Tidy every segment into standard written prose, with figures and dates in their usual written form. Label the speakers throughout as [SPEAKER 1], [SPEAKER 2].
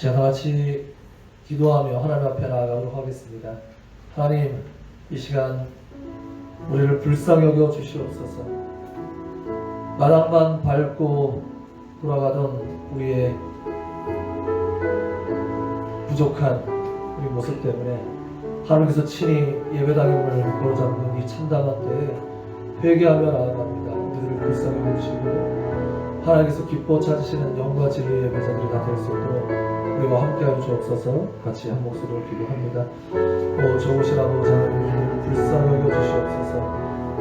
[SPEAKER 1] 다 같이 기도하며 하나님 앞에 나아가도록 하겠습니다. 하나님, 이 시간 우리를 불쌍히 여겨 주시옵소서. 마당만 밟고 돌아가던 우리의 부족한 우리 모습 때문에 하나님께서 친히 예배당의 문을 걸어잡는 이 참담한 때에 회개하며 나아갑니다. 우리들을 불쌍히 여기시고 하나님께서 기뻐 찾으시는 영과 진리의 예배자들이 다 될 수 있도록 우리와 함께하여 주옵소서. 같이 한 목소리로 기도합니다. 오 좋으신 아버지 하나님, 불쌍히 여겨주시옵소서.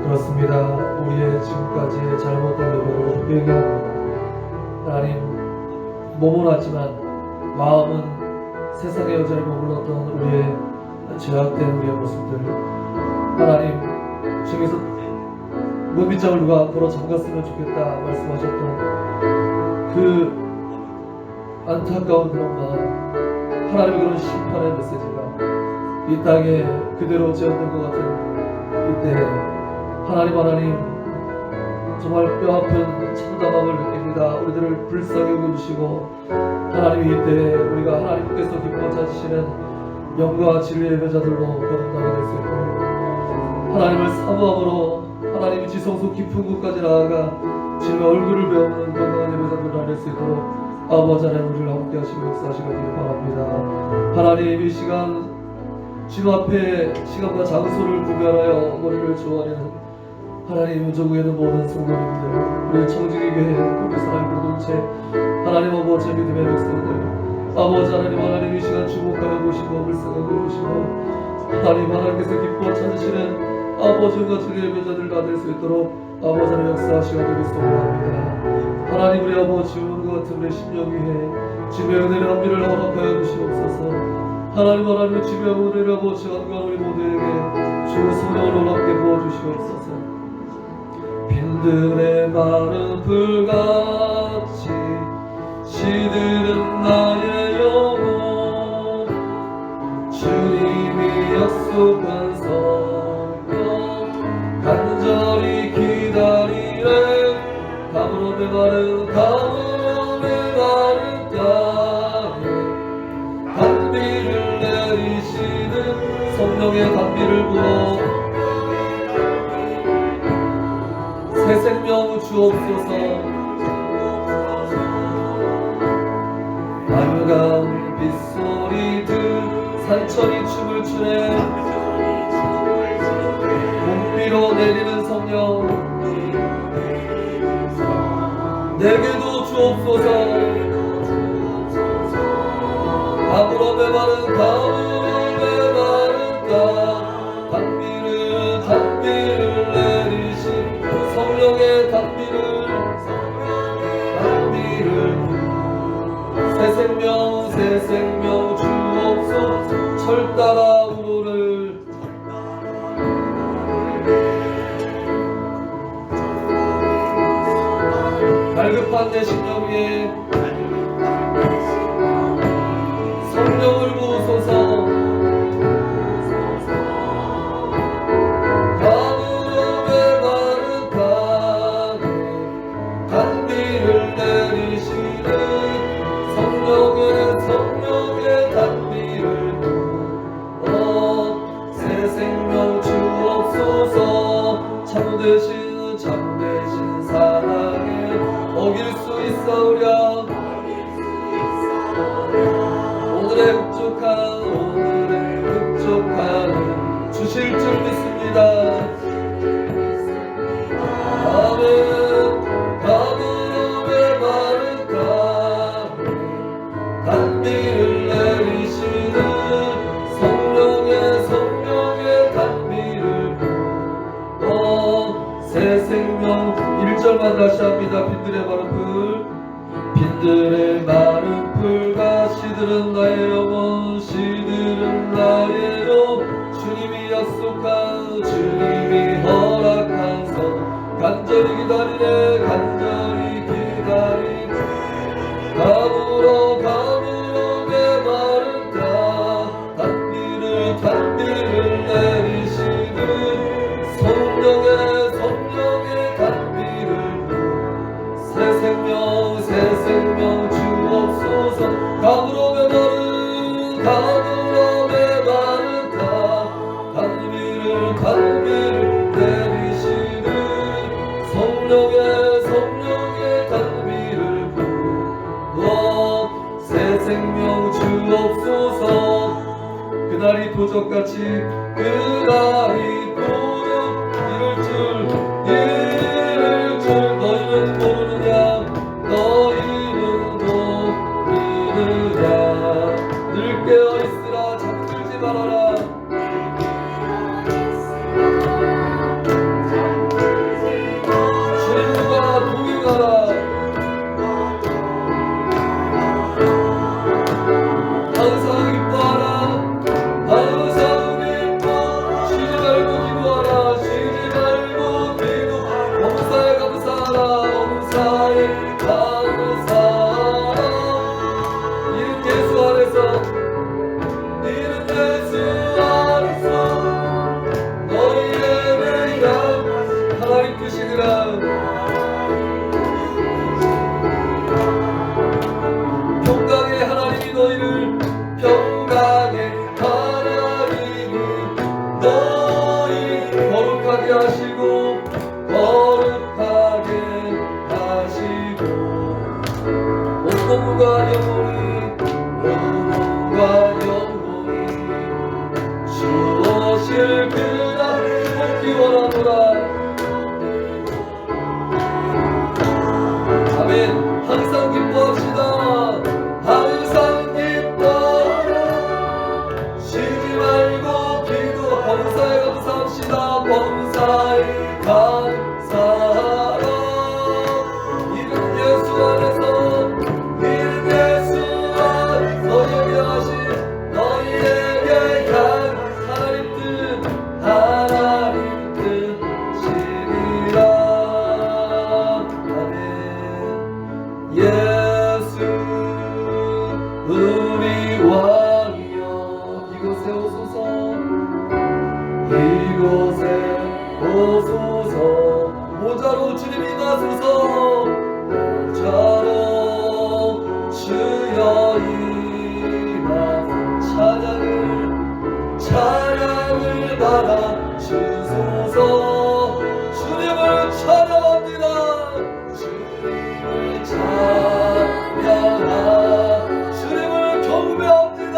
[SPEAKER 1] 그렇습니다. 우리의 지금까지의 잘못된 예배를 회개합니다. 하나님, 몸은 왔지만 마음은 세상의 여자에 머물렀던 우리의 죄악된 우리의 모습들, 하나님 중에서 문빗장을 누가 걸어 잠갔으면 좋겠다 말씀하셨던 그 안타까운 그런 마음, 하나님의 그런 심판의 메시지가 이 땅에 그대로 재현된 것 같은 이때 하나님 정말 뼈아픈 참담함을 느낍니다. 우리들을 불쌍히 여겨주시고 하나님이 이때 우리가 하나님께서 기뻐 찾으시는 영과 진리의 예배자들로 거듭나게 될 수 있고 하나님을 사모함으로 하나님이 지성소 깊은 곳까지 나아가 주님의 얼굴을 배우는 건강한 예배자들로 될 수 있도록 아버지 하나님 우리를 함께 하시고 역사하시길 바랍니다. 하나님 이 시간 주님 앞에 시간과 장소를 구별하여 머리를 조아리는 하나님 전국에는 모든 성도님들, 우리 청지기교회 우리 사랑의 공동체 하나님 아버지 믿음의 백성들 아버지 하나님 이 시간 주목하여 보시고 불쌍하게 보시고 하나님께서 기뻐 찾으시는 아버지와 진리의 예배자들 다 될 수 있도록 아버지 하나님 역사하시어 주기 소원합니다. 하나님 우리 아버지 오는 것 같은 우리 심령 위에 주의 은혜를 함비를 허락하여 주시옵소서. 하나님 주의 은혜를 아버지 한간 우리 모두에게 주의 성령을 허락해 부어주시옵소서. 빈들의 마른 불같이 시들은 나의 영혼 주님이 약속한 성령 간절히 기다리네. 가물어 메마른 땅에 단비를 내리시는 성령의 단비를 부어 새 생명 주옵소서. 맑은 빗소리들 산천이 춤을 추네. 몸비로 내리는 성령 내게도 주옵소서. 가물어 메마른 땅 단비를 내리신 성령의 단비를 새 생명 주옵소서. 철 따라 우로를 갈급한 내 심령 위에 성령을 부으소서. 가물어 메마른 땅에 단비를 내리시는 성령의 단비를 부어 새 생명 주옵소서. 참되신 사랑에 어길 수 있사오랴. 오늘의 흡족한 주실 줄 믿습니다. 아멘. 가물어 메마른 땅에 단비를 내리시는 성령의 단비를 부어 새 생명. 1절만 다시 합니다. 빈들의 마른 풀과 시들은 나의 영혼 시들은 나의 영 주님이 약속한 주님이 허락한 성 간절히 기다리네. 가물어 메마른 땅 단비를 내리시는 성령의 단비를 새 생명 주옵소서. 가물어 도적같이 그날이 도둑 이를 줄 너희는 모르느냐 너희는 모르느냐 늘 깨어있으라 잠들지 말아라 주님과 동행하라 항상 기뻐하라 항상 기뻐 쉬지 말고 기도하라 쉬지 말고 기도 범사에 감사하라 범사에 감사하라 이는 예수 안에서 이는 예수 안에서 너희의 매일 하나님 뜻이니라 평강의 하나님이 너희를 평강의 하나님이 너희 거룩하게 하시고 거룩하게 하시고 온몸과 영혼이 주어질 그날을 복기 원하노라 아멘 항상 기뻐합시다 항상 기뻐하라 쉬지 말고 기도 범사에 감사합시다 범사에 감사하라 이는 예수 안에서 이는 예수 안에서 너희에게 하신 너희에게 향 하나님 뜻이니라 아멘 예수 우리 왕이여 이곳에 오소서 이곳에 오소서 모자로 주님이 나소서 모자로 주여 임하 찬양을 받아 주소서 주님을 찬양합니다 주님을 찬양하 주님을 경배합니다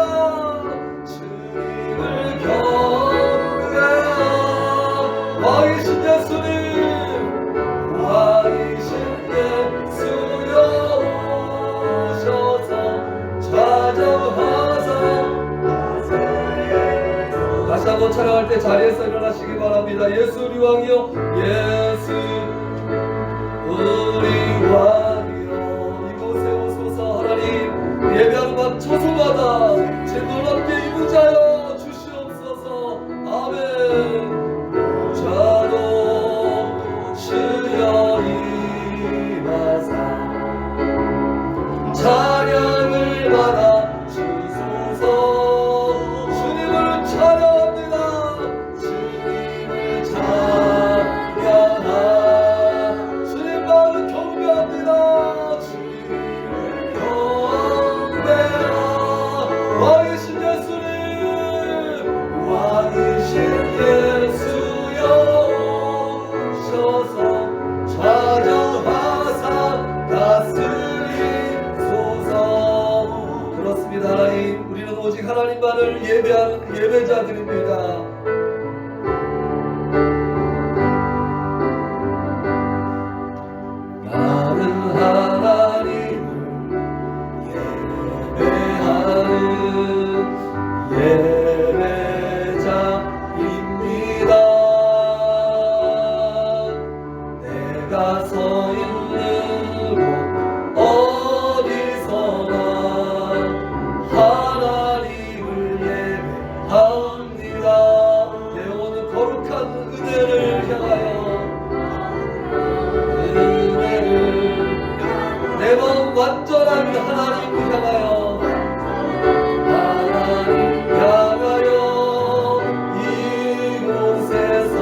[SPEAKER 1] 주님을 경배하 왕이신 예수님 왕이신 예수여 오셔서 찾아와서 다시 한번 찬양할 때 자리에서 일어나시기 바랍니다. 예수 우리 왕이여 예수 우리 왕이여 이곳에 오소서 하나님 예배하는 밤 처소마다 제 놀랍게 임하여 주시옵소서 아멘 자로 주여 임하사 찬양을 받아 주소서 주님을 찬양합니다 주님을 찬양하 주님만을 경배합니다 주님을 경배하 왕이신 예수님 왕이신 예수여 오셔서 찾아와사 다스리소서 그렇습니다 하나님 우리는 오직 하나님만을 예배하는 예배자들입니다 나는 하나님을 예배하는 예배자입니다 내가 서 있는 곳 어디서나 하나님을 예배합니다 내 영혼은 거룩한 은혜를 향하여 내 마음 완전한 하나님을 향하여 하나님 향하여 이곳에서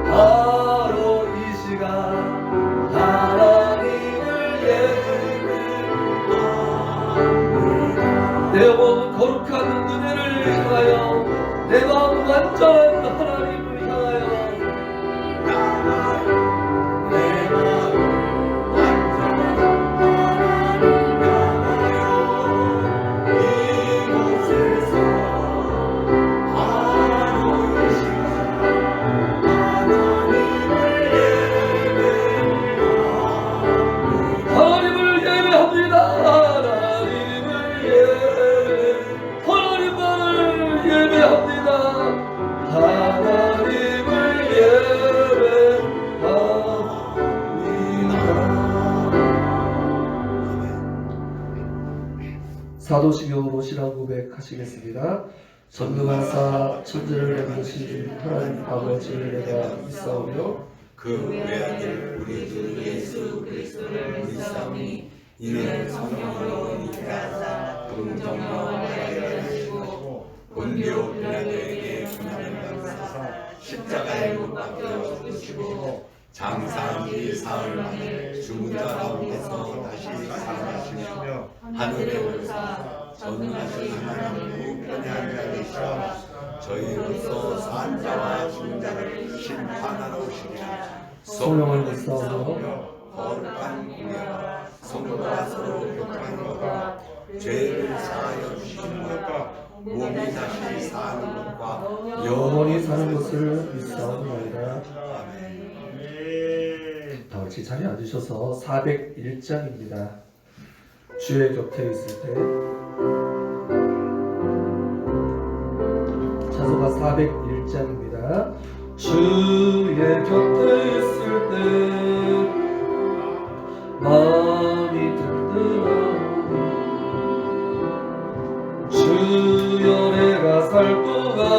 [SPEAKER 1] 바로 이 시간 하나님을 예배합니다 내 영혼 거룩한 은혜를 향하여 내 마음 완전한 하나님을 향하여 내 마음 사도시경으로 신앙 고백하시겠습니다. 전능하사 천지를 만드신 하나님 아버지를 내가 믿사오며
[SPEAKER 2] 그 외아들 우리 주 예수 그리스도를 믿사오니 이는 성령으로 잉태하사 동정녀와 마리아를 하시고 본디오 빌라도에게 고난을 받으사 십자가에 못 박혀 죽으시고 장사한 지 사흘 만에 죽은 자 가운데서 다시 살아나시며 하늘에 오르사 전능하신 하나님 우편에 앉아 계시사 저희로서 산 자와 죽은 자를 심판하러 오시리라.
[SPEAKER 1] 성령을 믿사오며
[SPEAKER 2] 거룩한 공예와 성도가 서로 교통하는 것과 죄를 사하여 주시는 것과 몸이 다시 사는 것과
[SPEAKER 1] 영원히 사는 것을 믿사옵나이다. 다 같이 자리에 앉으셔서 401장입니다. 주의 곁에 있을 때 찬송가 401장입니다. 주의 곁에 있을 때 마음이 든든하오니 주여 내가 살 동안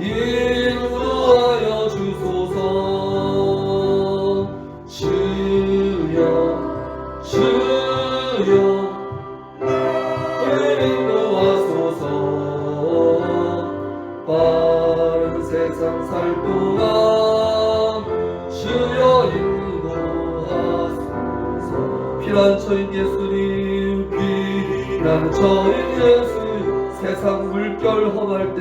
[SPEAKER 1] 인도하여 주소서. 주여 주여 인도하소서. 빠른 세상 살 동안 주여 인도하소서. 피난처인 예수님 피난처인 예수 세상 물결 험할 때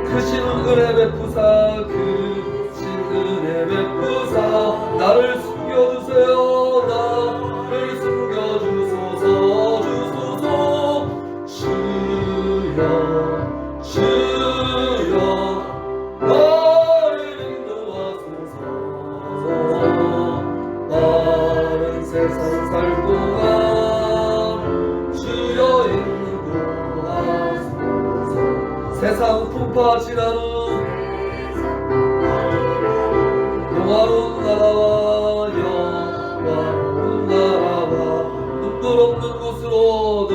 [SPEAKER 1] 크신 은혜 베푸사 크신 은혜 베푸사 나를 숨겨주세요. 나를 숨겨주소서. 주소서. 주여 주여 나를 인도하소서. 빠른 세상 살 동안 주여 인도하소서. 세상 풍파 지나는 영화로운 나라와 영화로운 나라와 눈물 없는 곳으로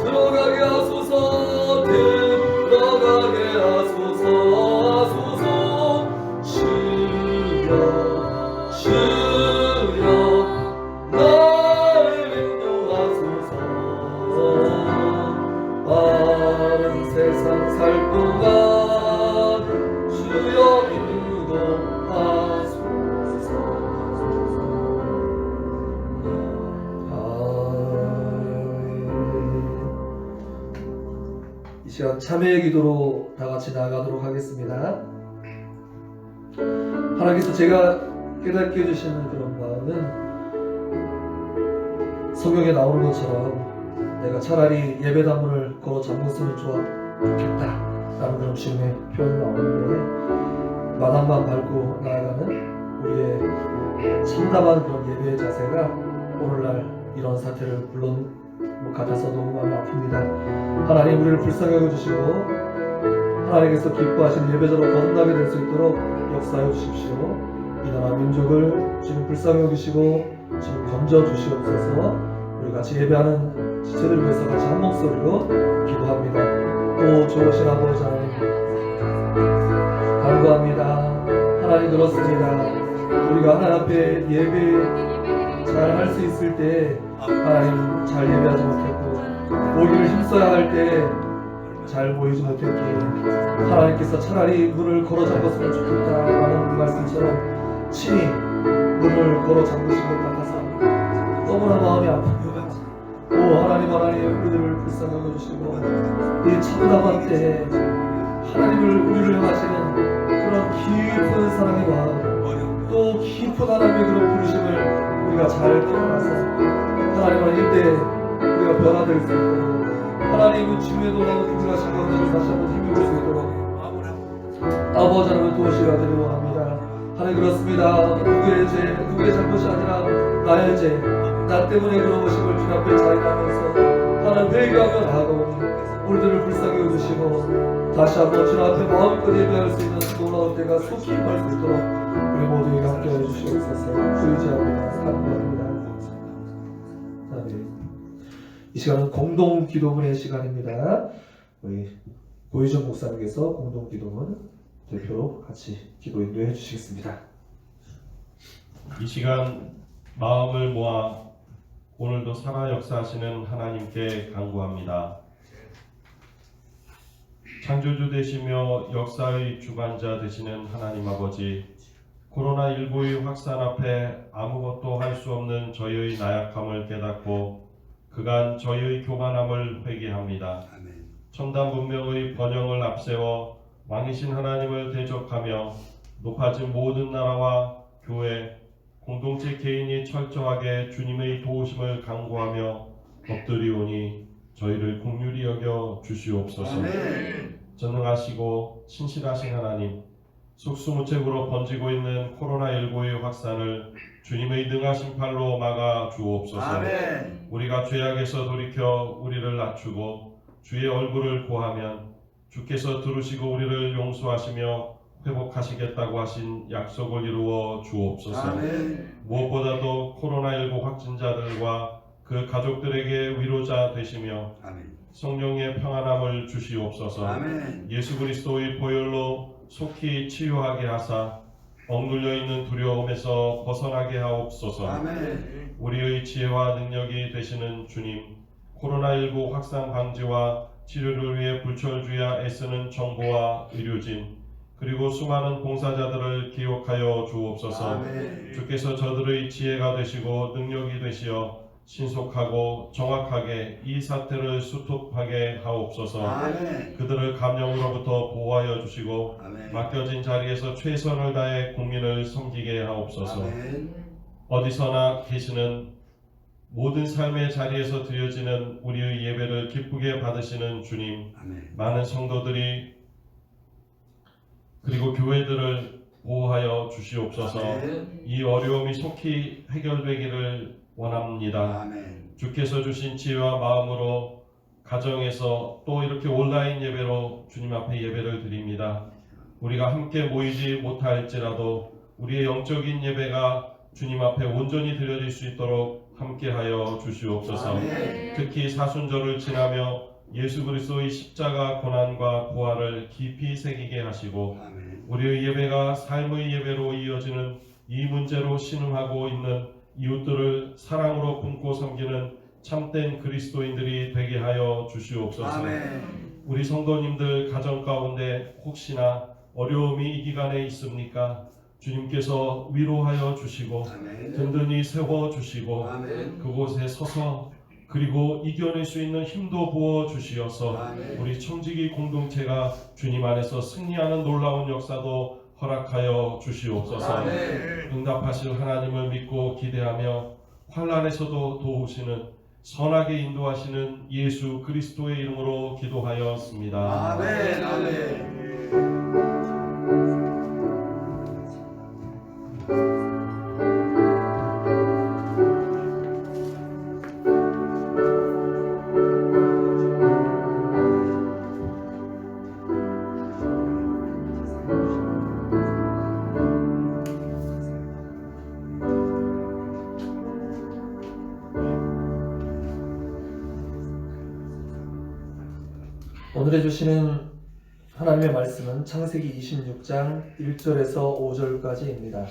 [SPEAKER 1] 들어가게 하소서. 들어가게 하소서. 주여 주여 나를 인도하소서. 빠른 세상 살 동안 주여 인도하소서. 이 시간 참회의 기도로 다 같이 나아가도록 하겠습니다. 하나님께서 제가 깨닫게 해주시는 그런 마음은 성경에 나오는 것처럼 내가 차라리 예배당문을 걸어 잠궜으면 좋겠다 라는 그런 식의 표현이 나오는데 마당만 밟고 나아가는 우리의 참담한 그런 예배의 자세가 오늘날 이런 사태를 불러온 것 같아서 너무 마음이 아픕니다. 하나님 우리를 불쌍히 여겨주시고 하나님께서 기뻐하시는 예배자로 거듭나게 될 수 있도록 역사해 주십시오. 이 나라 민족을 주님 불쌍히 여기시고 주님 건져 주시옵소서. 우리 같이 예배하는 지체들을 위해서 같이 한 목소리로 기도합니다. 오 좋으신 아버지 하나님 간구합니다. 하나님 그렇습니다. 우리가 하나님 앞에 예배 잘 할 수 있을 때 하나님 잘 예배하지 못했고 모이를 힘써야 할 때 잘 모이지 못했기에 하나님께서 차라리 문을 걸어 잠갔으면 좋겠다라는 말씀처럼 친히 문을 걸어 잠그신 것 같아서 너무나 마음이 아픕니다. 오 하나님 우리들을 불쌍히 여겨주시고 이 참담한 때에 우리를 향하시는 그런 깊은 사랑의 마음 또 깊은 하나님의 그런 부르심을 우리가 잘 깨달아서 하나님 이때 우리가 변화될 수 있도록 하나님은 주의 놀라운 구원하신 것들을 다시 한번 힘입을 수 있도록 아버지 하나님을 도우시라 드리려 합니다. 하나님 그렇습니다. 누구의 잘못이 아니라 나의 죄, 나 때문에 그런 것임을 주님 앞에 자인하면서 하나님 회개하며 나아가오니 우리들을 불쌍히 여기시고 다시 한번 주님 앞에 마음껏 예배할 수 있는 놀라운 때가 속히 임할 수 있도록 우리 모두에게 함께해 주시옵소서. 의지합니다. 감사합니다. 자, 네. 이 시간은 공동 기도문의 시간입니다. 우리 고희정 목사님께서 공동 기도문 대표로 같이 기도 인도해 주시겠습니다.
[SPEAKER 3] 이 시간 마음을 모아 오늘도 살아 역사하시는 하나님께 간구합니다. 창조주 되시며 역사의 주관자 되시는 하나님 아버지, 코로나19의 확산 앞에 아무것도 할 수 없는 저희의 나약함을 깨닫고 그간 저희의 교만함을 회개합니다. 첨단 문명의 번영을 앞세워 왕이신 하나님을 대적하며 높아진 모든 나라와 교회, 공동체 개인이 철저하게 주님의 도우심을 간구하며 엎드리오니 저희를 긍휼히 여겨 주시옵소서. 전능하시고 신실하신 하나님, 속수무책으로 번지고 있는 코로나19의 확산을 주님의 능하신 팔로 막아 주옵소서. 우리가 죄악에서 돌이켜 우리를 낮추고 주의 얼굴을 구하면 주께서 들으시고 우리를 용서하시며 회복하시겠다고 하신 약속을 이루어 주옵소서. 무엇보다도 코로나19 확진자들과 그 가족들에게 위로자 되시며 성령의 평안함을 주시옵소서. 예수 그리스도의 보혈로 속히 치유하게 하사 억눌려 있는 두려움에서 벗어나게 하옵소서. 우리의 지혜와 능력이 되시는 주님, 코로나19 확산 방지와 치료를 위해 불철주야 애쓰는 정부와 의료진, 그리고 수많은 봉사자들을 기억하여 주옵소서. 주께서 저들의 지혜가 되시고 능력이 되시어 신속하고 정확하게 이 사태를 수습하게 하옵소서. 그들을 감염으로부터 보호하여 주시고 맡겨진 자리에서 최선을 다해 국민을 섬기게 하옵소서. 어디서나 계시는 모든 삶의 자리에서 드려지는 우리의 예배를 기쁘게 받으시는 주님, 많은 성도들이 그리고 교회들을 보호하여 주시옵소서. 이 어려움이 속히 해결되기를 원합니다. 주께서 주신 지혜와 마음으로 가정에서 또 이렇게 온라인 예배로 주님 앞에 예배를 드립니다. 우리가 함께 모이지 못할지라도 우리의 영적인 예배가 주님 앞에 온전히 드려질 수 있도록 함께하여 주시옵소서. 특히 사순절을 지나며 예수 그리스도의 십자가 고난과 부활을 깊이 새기게 하시고 우리의 예배가 삶의 예배로 이어지는 이 문제로 신음하고 있는 이웃들을 사랑으로 품고 섬기는 참된 그리스도인들이 되게 하여 주시옵소서. 우리 성도님들 가정 가운데 혹시나 어려움이 이 기간에 있습니까? 주님께서 위로하여 주시고 든든히 세워주시고 그곳에 서서 그리고 이겨낼 수 있는 힘도 부어주시어서 우리 청지기 공동체가 주님 안에서 승리하는 놀라운 역사도 허락하여 주시옵소서. 응답하실 하나님을 믿고 기대하며 환난에서도 도우시는 선하게 인도하시는 예수 그리스도의 이름으로 기도하였습니다.
[SPEAKER 2] 아멘.
[SPEAKER 1] 오늘 해주시는 하나님의 말씀은 창세기 26장 1절에서 5절까지입니다.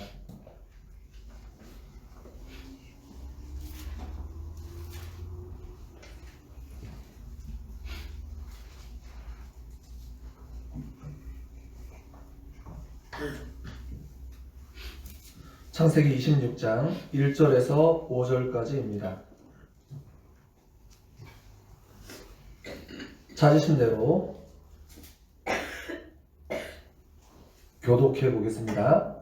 [SPEAKER 1] 창세기 26장 1절에서 5절까지입니다. 찾으신 대로 교독해 보겠습니다.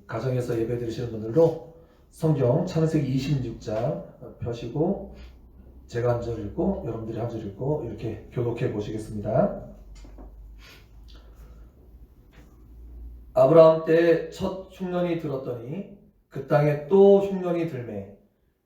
[SPEAKER 1] 가정에서 예배 드리시는 분들도 성경 창세기 26장 펴시고 제가 한 절 읽고 여러분들이 한 절 읽고 이렇게 교독해 보시겠습니다. 아브라함 때 첫 흉년이 들었더니 그 땅에 또 흉년이 들매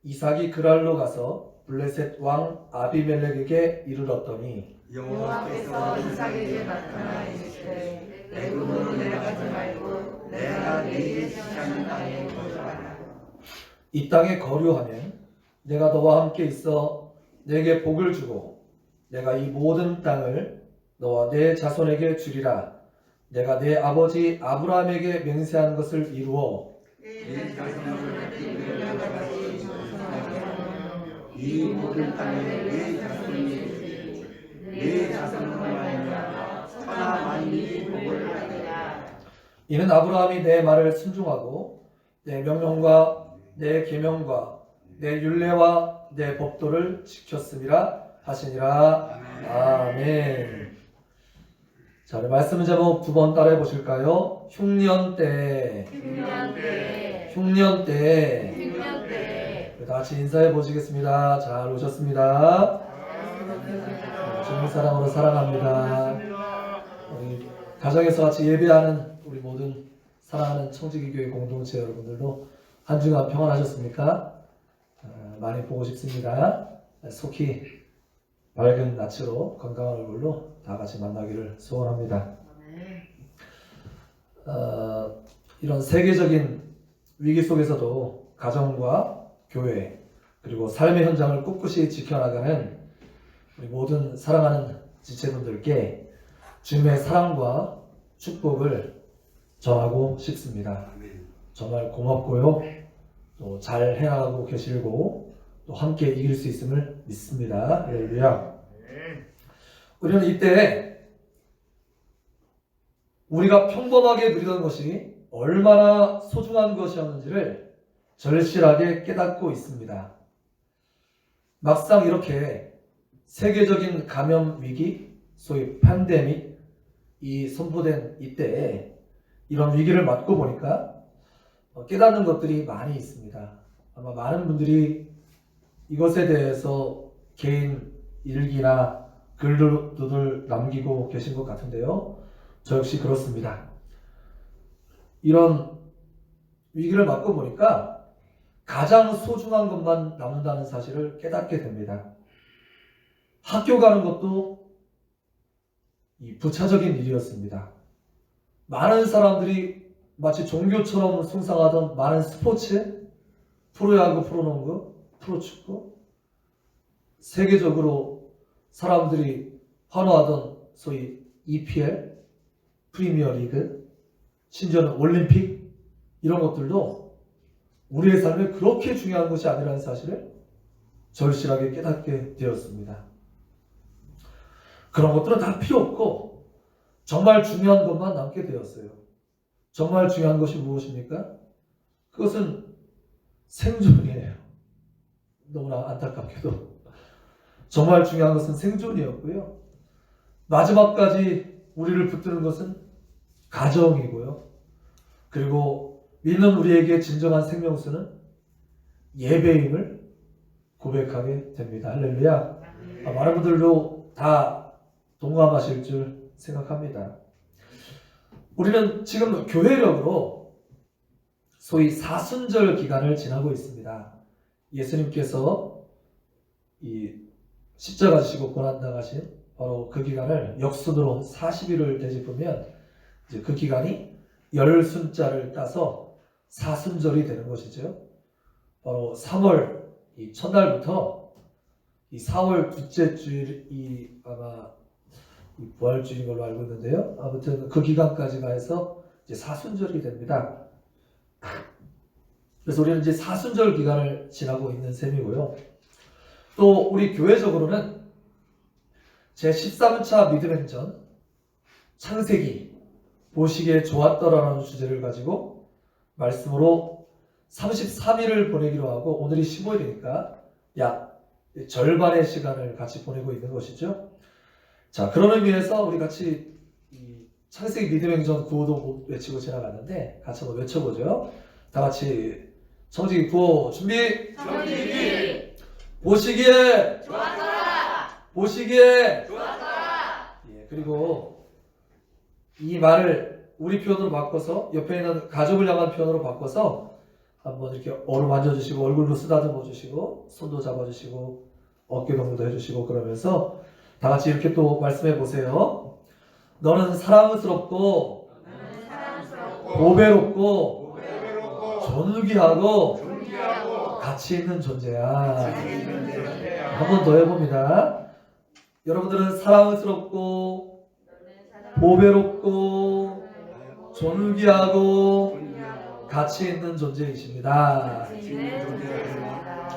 [SPEAKER 1] 이삭이 그랄로 가서 블레셋 왕 아비멜렉에게 이르렀더니
[SPEAKER 4] 여호와께서 이삭에게 나타나 이르시되
[SPEAKER 2] 내 돈으로 내려가지 말고 내가 내게 지시하는 땅에 거주하라.
[SPEAKER 1] 이 땅에 거류하면 내가 너와 함께 있어 내게 복을 주고 내가 이 모든 땅을 너와 내 자손에게 주리라. 내가 내 아버지 아브라함에게 맹세한 것을 이루어
[SPEAKER 2] 내 자손을 내려가지 조성하며 이 모든 땅을 내 자손에게 주리. 내 자손으로 말미암아 천하 만민이 복을 받으리라.
[SPEAKER 1] 이는 아브라함이 내 말을 순종하고 내 명령과 내 계명과 내 율례와 내 법도를 지켰음이라 하시니라. 아멘. 자, 우리 말씀 제목 두 번 따라해 보실까요? 흉년 때. 흉년 때. 다 같이 인사해 보시겠습니다. 잘 오셨습니다. 주님 사랑으로 사랑합니다. 우리 가정에서 같이 예배하는 우리 모든 사랑하는 청지기교회 공동체 여러분들도 한 주간 평안하셨습니까? 많이 보고 싶습니다. 속히 밝은 낯으로 건강한 얼굴로 다 같이 만나기를 소원합니다. 이런 세계적인 위기 속에서도 가정과 교회 그리고 삶의 현장을 꿋꿋이 지켜나가는 우리 모든 사랑하는 지체분들께 주님의 사랑과 축복을 전하고 싶습니다. 정말 고맙고요. 또 잘 해나가고 계시고 또 함께 이길 수 있음을 믿습니다. 할렐루야. 우리는 이때 우리가 평범하게 누리던 것이 얼마나 소중한 것이었는지를 절실하게 깨닫고 있습니다. 막상 이렇게 세계적인 감염 위기, 소위 팬데믹, 이 선포된 이때에 이런 위기를 맞고 보니까 깨닫는 것들이 많이 있습니다. 아마 많은 분들이 이것에 대해서 개인 일기나 글들을 남기고 계신 것 같은데요. 저 역시 그렇습니다. 이런 위기를 맞고 보니까 가장 소중한 것만 남는다는 사실을 깨닫게 됩니다. 학교 가는 것도 이 부차적인 일이었습니다. 많은 사람들이 마치 종교처럼 숭상하던 많은 스포츠, 프로야구, 프로농구, 프로축구, 세계적으로 사람들이 환호하던 소위 EPL, 프리미어리그, 심지어는 올림픽 이런 것들도 우리의 삶에 그렇게 중요한 것이 아니라는 사실을 절실하게 깨닫게 되었습니다. 그런 것들은 다 필요 없고 정말 중요한 것만 남게 되었어요. 정말 중요한 것이 무엇입니까? 그것은 생존이에요. 너무나 안타깝게도 정말 중요한 것은 생존이었고요. 마지막까지 우리를 붙드는 것은 가정이고요. 그리고 믿는 우리에게 진정한 생명수는 예배임을 고백하게 됩니다. 할렐루야. 많은 분들도 다 동감하실 줄 생각합니다. 우리는 지금 교회력으로 소위 사순절 기간을 지나고 있습니다. 예수님께서 이 십자가 지시고 고난당하신 바로 그 기간을 역순으로 40일을 되짚으면 이제 그 기간이 열순자를 따서 사순절이 되는 것이죠. 바로 3월 이 첫날부터 이 4월 둘째 주일이 아마 부활주일인 걸로 알고 있는데요. 아무튼 그 기간까지가 해서 이제 사순절이 됩니다. 그래서 우리는 이제 사순절 기간을 지나고 있는 셈이고요. 또 우리 교회적으로는 제13차 믿음행전 창세기 보시기에 좋았더라라는 주제를 가지고 말씀으로 33일을 보내기로 하고 오늘이 15일이니까 약 절반의 시간을 같이 보내고 있는 것이죠. 자, 그런 의미에서 우리 같이 이 창세기 믿음행전 구호도 외치고 지나갔는데 같이 한번 외쳐보죠. 다 같이 청지기 구호 준비.
[SPEAKER 4] 청지기
[SPEAKER 1] 보시기에
[SPEAKER 4] 좋았더라.
[SPEAKER 1] 보시기에
[SPEAKER 4] 좋았더라.
[SPEAKER 1] 예, 그리고 이 말을 우리 표현으로 바꿔서 옆에 있는 가족을 향한 표현으로 바꿔서 한번 이렇게 어루만져 주시고 얼굴도 쓰다듬어 주시고 손도 잡아 주시고 어깨 동무도 해주시고 그러면서 다 같이 이렇게 또 말씀해 보세요. 너는 사랑스럽고 보배롭고
[SPEAKER 2] 보배롭고
[SPEAKER 1] 존귀하고
[SPEAKER 2] 존귀하고
[SPEAKER 1] 가치 있는 존재야.
[SPEAKER 2] 가치 있는 존재야.
[SPEAKER 1] 한 번 더 해봅니다. 여러분들은 사랑스럽고 보배롭고 존귀하고 가치 있는 존재이십니다.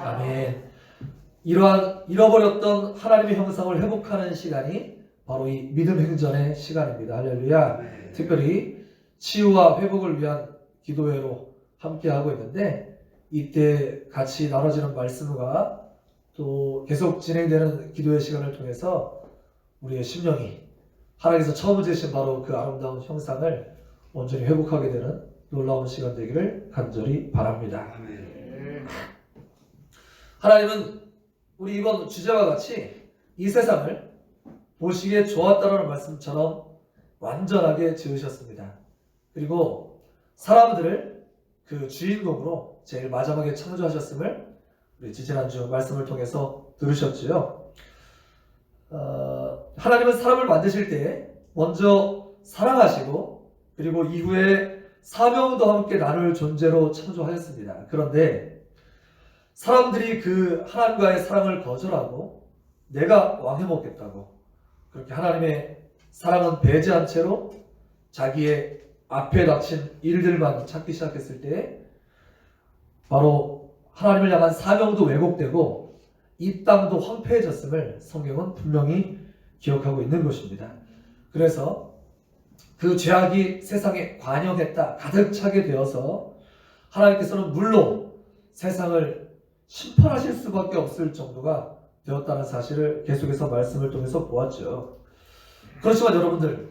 [SPEAKER 1] 아멘. 이러한 잃어버렸던 하나님의 형상을 회복하는 시간이 바로 이 믿음 행전의 시간입니다. 할렐루야. 특별히 치유와 회복을 위한 기도회로 함께 하고 있는데, 이때 같이 나눠지는 말씀과 또 계속 진행되는 기도회 시간을 통해서 우리의 심령이 하나님께서 처음 주신 바로 그 아름다운 형상을 온전히 회복하게 되는 놀라운 시간 되기를 간절히 바랍니다. 하나님은 우리 이번 주제와 같이 이 세상을 보시기에 좋았다라는 말씀처럼 완전하게 지으셨습니다. 그리고 사람들을 그 주인공으로 제일 마지막에 창조하셨음을 우리 지지난주 말씀을 통해서 들으셨지요. 하나님은 사람을 만드실 때 먼저 사랑하시고 그리고 이후에 사명도 함께 나눌 존재로 창조하였습니다. 그런데 사람들이 그 하나님과의 사랑을 거절하고 내가 왕해먹겠다고 그렇게 하나님의 사랑은 배제한 채로 자기의 앞에 닥친 일들만 찾기 시작했을 때 바로 하나님을 향한 사명도 왜곡되고 이 땅도 황폐해졌음을 성경은 분명히 기억하고 있는 것입니다. 그래서 그 죄악이 세상에 관영했다, 가득 차게 되어서 하나님께서는 물로 세상을 심판하실 수밖에 없을 정도가 되었다는 사실을 계속해서 말씀을 통해서 보았죠. 그렇지만 여러분들,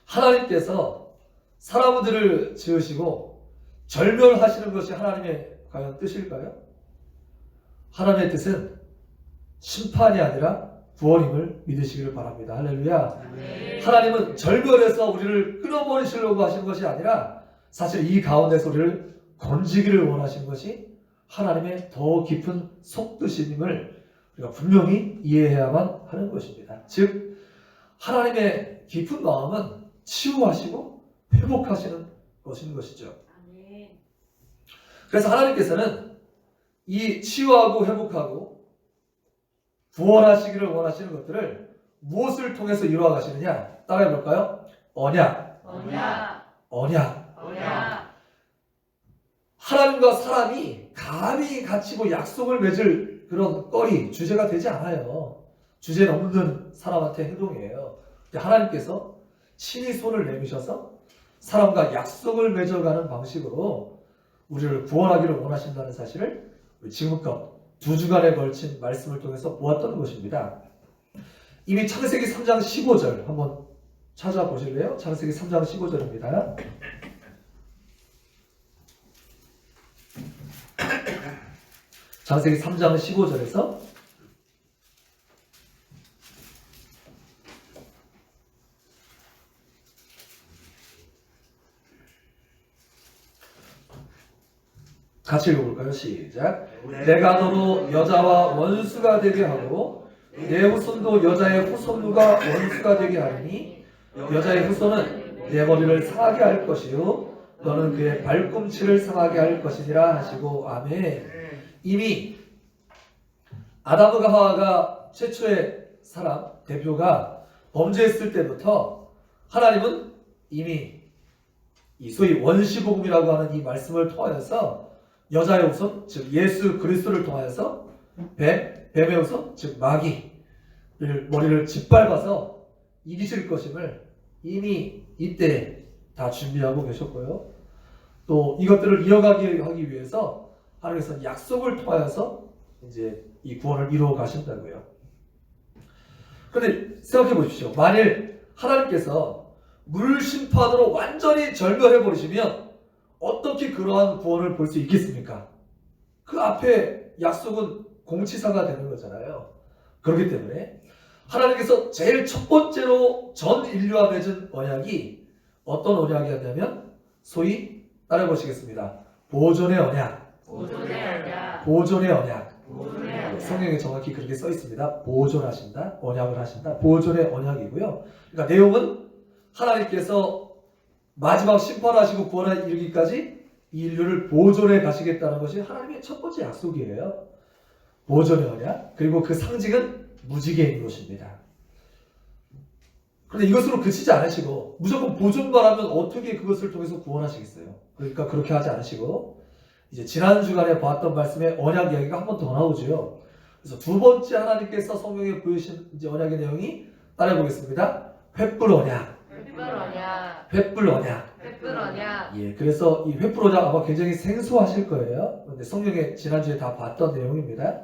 [SPEAKER 1] 하나님께서 사람들을 지으시고 절멸하시는 것이 하나님의 과연 뜻일까요? 하나님의 뜻은 심판이 아니라 구원임을 믿으시기를 바랍니다. 할렐루야. 하나님은 절멸해서 우리를 끊어버리시려고 하시는 것이 아니라 사실 이 가운데서 우리를 건지기를 원하시는 것이 하나님의 더 깊은 속뜻임을 우리가 분명히 이해해야만 하는 것입니다. 즉 하나님의 깊은 마음은 치유하시고 회복하시는 것인 것이죠. 그래서 하나님께서는 이 치유하고 회복하고 구원하시기를 원하시는 것들을 무엇을 통해서 이루어 가시느냐? 따라해 볼까요? 언약. 하나님과 사람이 감히 같이 약속을 맺을 그런 거리, 주제가 되지 않아요. 주제는 없는 사람한테 행동이에요. 하나님께서 친히 손을 내미셔서 사람과 약속을 맺어가는 방식으로 우리를 구원하기를 원하신다는 사실을 지금껏 2주간에 걸친 말씀을 통해서 보았던 것입니다. 이미 창세기 3장 15절 한번 찾아보실래요? 창세기 3장 15절입니다. 창세기 3장 15절에서 같이 읽어볼까요? 시작. 내가 너로 여자와 원수가 되게 하고 내 후손도 여자의 후손과 원수가 되게 하리니 여자의 후손은 내 머리를 상하게 할 것이요 너는 그의 발꿈치를 상하게 할 것이니라 하시고 아멘. 이미 아담과 하와가 최초의 사람 대표가 범죄했을 때부터 하나님은 이미 이 소위 원시복음이라고 하는 이 말씀을 통하여서 여자의 후손 즉 예수 그리스도를 통하여서 뱀의 후손 즉 마귀를 머리를 짓밟아서 이기실 것임을 이미 이때 다 준비하고 계셨고요. 또 이것들을 이어가기 하기 위해서 하나님께서 약속을 통하여서 이제 이 구원을 이루어 가신다고요. 그런데 생각해 보십시오. 만일 하나님께서 물 심판으로 완전히 절멸해 버리시면 어떻게 그러한 구원을 볼 수 있겠습니까? 그 앞에 약속은 공치사가 되는 거잖아요. 그렇기 때문에 하나님께서 제일 첫 번째로 전 인류와 맺은 언약이 어떤 언약이었냐면 소위 따라 보시겠습니다. 보존의 언약. 성경에 정확히 그렇게 써 있습니다. 보존하신다, 언약을 하신다, 보존의 언약이고요. 그러니까 내용은 하나님께서 마지막 심판하시고 구원에 이르기까지 이 인류를 보존해 가시겠다는 것이 하나님의 첫 번째 약속이에요. 보존의 언약. 그리고 그 상징은 무지개인 것입니다. 그런데 이것으로 그치지 않으시고 무조건 보존만 하면 어떻게 그것을 통해서 구원하시겠어요? 그러니까 그렇게 하지 않으시고 이제 지난 주간에 봤던 말씀에 언약 이야기가 한 번 더 나오죠. 그래서 두 번째 하나님께서 성경에 보여주신 이제 언약의 내용이 따라해보겠습니다. 횃불 언약.
[SPEAKER 4] 횃불 언약.
[SPEAKER 1] 횃불 언약.
[SPEAKER 4] 횃불 언약.
[SPEAKER 1] 예, 그래서 이 횃불 언약 아마 굉장히 생소하실 거예요. 그런데 성경에 지난주에 다 봤던 내용입니다.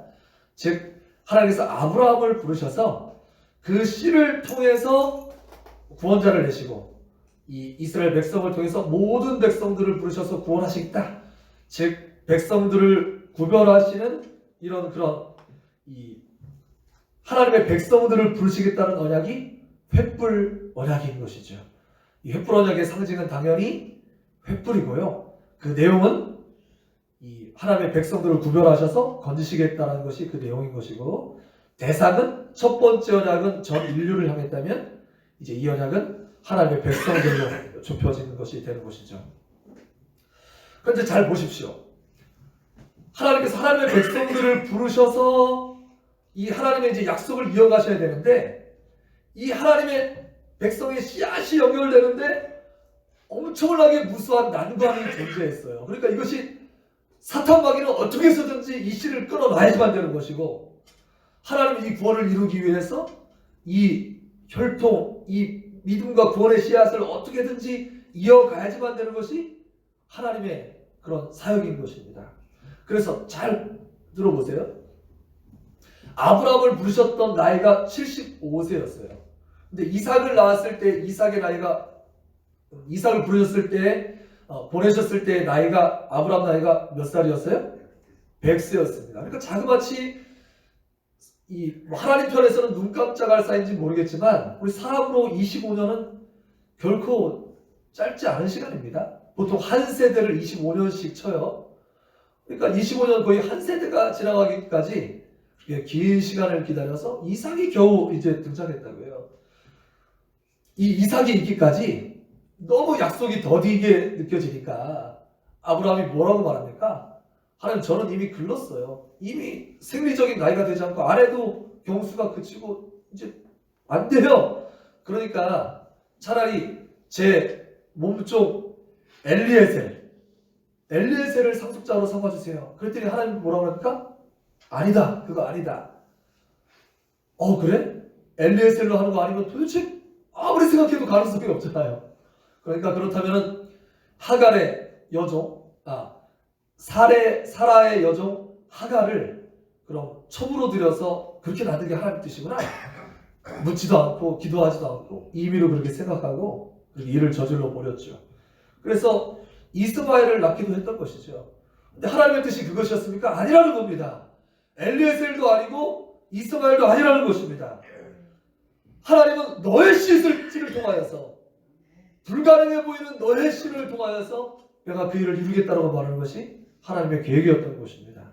[SPEAKER 1] 즉 하나님께서 아브라함을 부르셔서 그 씨를 통해서 구원자를 내시고 이 이스라엘 백성을 통해서 모든 백성들을 부르셔서 구원하시겠다. 즉 백성들을 구별하시는 이런 그런 이 하나님의 백성들을 부르시겠다는 언약이 횃불 언약인 것이죠. 이 횃불 언약의 상징은 당연히 횃불이고요. 그 내용은 이 하나님의 백성들을 구별하셔서 건지시겠다는 것이 그 내용인 것이고, 대상은 첫 번째 언약은 전 인류를 향했다면 이제 이 언약은 하나님의 백성들로 좁혀지는 것이 되는 것이죠. 그런데 잘 보십시오. 하나님께서 하나님의 백성들을 부르셔서 이 하나님의 이제 약속을 이어가셔야 되는데, 이 하나님의 백성의 씨앗이 연결되는데 엄청나게 무수한 난관이 존재했어요. 그러니까 이것이 사탄 마귀는 어떻게 해서든지 이 씨를 끊어놔야지만 되는 것이고, 하나님은 이 구원을 이루기 위해서 이 혈통, 이 믿음과 구원의 씨앗을 어떻게든지 이어가야지만 되는 것이 하나님의 그런 사역인 것입니다. 그래서 잘 들어보세요. 아브라함을 부르셨던 나이가 75세였어요. 근데 이삭을 낳았을 때 이삭을 부르셨을 때 보내셨을 때 나이가 아브라함 나이가 몇 살이었어요? 100세였습니다. 그러니까 자그마치 이 하나님 편에서는 눈 깜짝할 사이인지 모르겠지만 우리 사람으로 25년은 결코 짧지 않은 시간입니다. 보통 한 세대를 25년씩 쳐요. 그러니까 25년 거의 한 세대가 지나가기까지 긴 시간을 기다려서 이삭이 겨우 이제 등장했다고요. 이 이삭이 있기까지 너무 약속이 더디게 느껴지니까 아브라함이 뭐라고 말합니까? 하나님, 저는 이미 글렀어요. 이미 생리적인 나이가 되지 않고 아래도 경수가 그치고 이제 안 돼요. 그러니까 차라리 제 몸쪽 엘리에셀을 상속자로 삼아주세요. 그랬더니 하나님 뭐라고 합니까? 아니다. 그거 아니다. 그래? 엘리에셀로 하는 거 아니면 도대체 아무리 생각해도 가능성이 없잖아요. 그러니까 그렇다면 하갈의 여종, 사라의 여종 하갈을 그럼 첩으로 들여서 그렇게 만든 하나님 뜻이구나. 묻지도 않고 기도하지도 않고 임의로 그렇게 생각하고 그렇게 일을 저질러 버렸죠. 그래서 이스마엘을 낳기도 했던 것이죠. 근데 하나님의 뜻이 그것이었습니까? 아니라는 겁니다. 엘리에셀도 아니고 이스마엘도 아니라는 것입니다. 하나님은 너의 씨를 통하여서, 불가능해 보이는 너의 씨를 통하여서 내가 그 일을 이루겠다고 말하는 것이 하나님의 계획이었던 것입니다.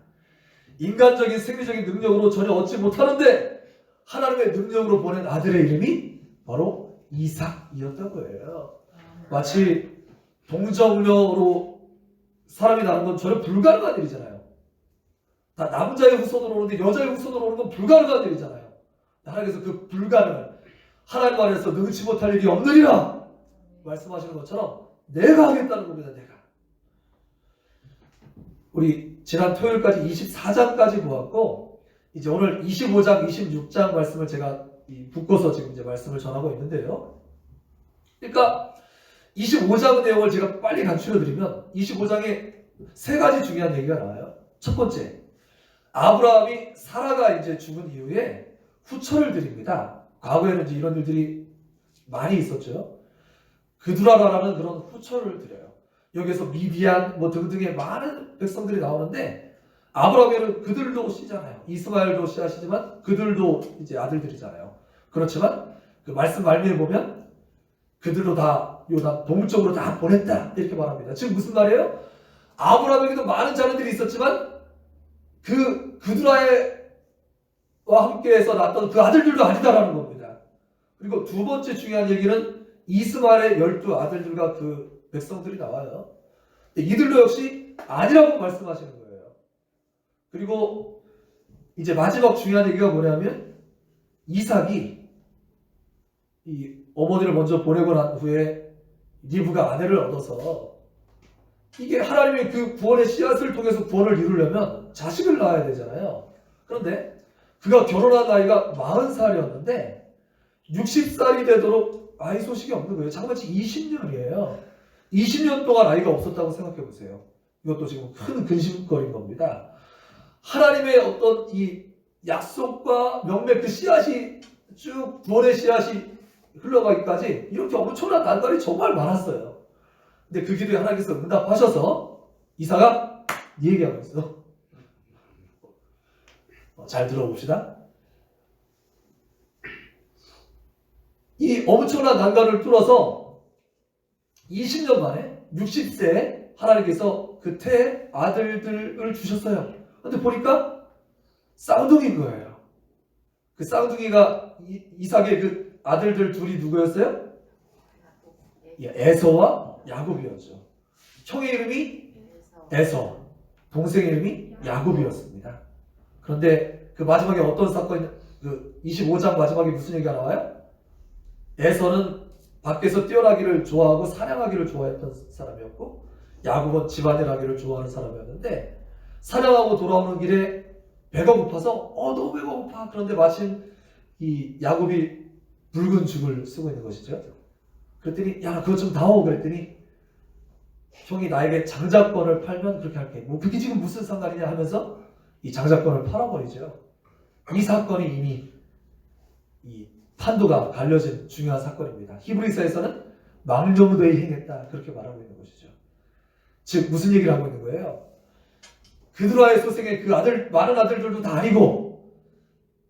[SPEAKER 1] 인간적인 생리적인 능력으로 전혀 얻지 못하는데 하나님의 능력으로 보낸 아들의 이름이 바로 이삭이었던 거예요. 마치 동정녀로 사람이 나는 건 전혀 불가능한 일이잖아요. 다 남자의 후손으로 오는데 여자의 후손으로 오는 건 불가능한 일이잖아요. 하나님께서 그 불가능을 하나님 안에서 능치 못할 일이 없느니라 말씀하시는 것처럼 내가 하겠다는 겁니다. 내가. 우리 지난 토요일까지 24장까지 보았고 이제 오늘 25장, 26장 말씀을 제가 묶어서 지금 이제 말씀을 전하고 있는데요. 그러니까 25장 내용을 제가 빨리 간추려드리면 25장에 세 가지 중요한 얘기가 나와요. 첫 번째, 아브라함이 사라가 이제 죽은 이후에 후처를 드립니다. 과거에는 이제 이런 일들이 많이 있었죠. 그두라라라는 그런 후처를 드려요. 여기에서 미디안 등등의 많은 백성들이 나오는데 아브라함에는 그들도 씨잖아요. 이스마엘도 씨앗이지만 그들도 이제 아들들이잖아요. 그렇지만 그 말씀 말미에 보면 그들도 다 요단 동쪽으로 다 보냈다 이렇게 말합니다. 지금 무슨 말이에요? 아브라함에게도 많은 자녀들이 있었지만 그두라와 함께해서 낳았던 그 아들들도 아니다라는 겁니다. 그리고 두 번째 중요한 얘기는 이스마엘의 12 아들들과 그 백성들이 나와요. 이들도 역시 아니라고 말씀하시는 거예요. 그리고 이제 마지막 중요한 얘기가 뭐냐면 이삭이 이 어머니를 먼저 보내고 난 후에 리브가 아내를 얻어서 이게 하나님의 그 구원의 씨앗을 통해서 구원을 이루려면 자식을 낳아야 되잖아요. 그런데 그가 결혼한 나이가 40살이었는데 60살이 되도록 아이 소식이 없는 거예요. 잠깐만 20년이에요. 20년 동안 아이가 없었다고 생각해 보세요. 이것도 지금 큰 근심거리인 겁니다. 하나님의 어떤 이 약속과 명맥 그 씨앗이 쭉 구원의 씨앗이 흘러가기까지 이렇게 엄청난 난관이 정말 많았어요. 근데 그 기도에 하나님께서 응답하셔서 이삭아 네 얘기하고 있어. 잘 들어봅시다. 이 엄청난 난관을 뚫어서 20년 만에 60세에 하나님께서 그 태 아들들을 주셨어요. 근데 보니까 쌍둥이인 거예요. 그 쌍둥이가 이삭의 그 아들들 둘이 누구였어요? 에서와 야곱이었죠. 형의 이름이 에서, 동생의 이름이 야곱이었습니다. 그런데 그 마지막에 어떤 사건이, 그 25장 마지막에 무슨 얘기가 나와요? 에서는 밖에서 뛰어나기를 좋아하고 사냥하기를 좋아했던 사람이었고 야곱은 집안일 하기를 좋아하는 사람이었는데 사냥하고 돌아오는 길에 배가 고파서 너무 배가 고파. 그런데 마침 이 야곱이 붉은 죽을 쓰고 있는 것이죠. 그랬더니 야 그거 좀 다오 그랬더니 형이 나에게 장자권을 팔면 그렇게 할게. 뭐 그게 지금 무슨 상관이냐 하면서 이 장자권을 팔아버리죠. 이 사건이 이미 이 판도가 갈려진 중요한 사건입니다. 히브리서에서는 망령되이 행했다 그렇게 말하고 있는 것이죠. 즉 무슨 얘기를 하고 있는 거예요? 그드라의 소생의 그 아들 많은 아들들도 다 아니고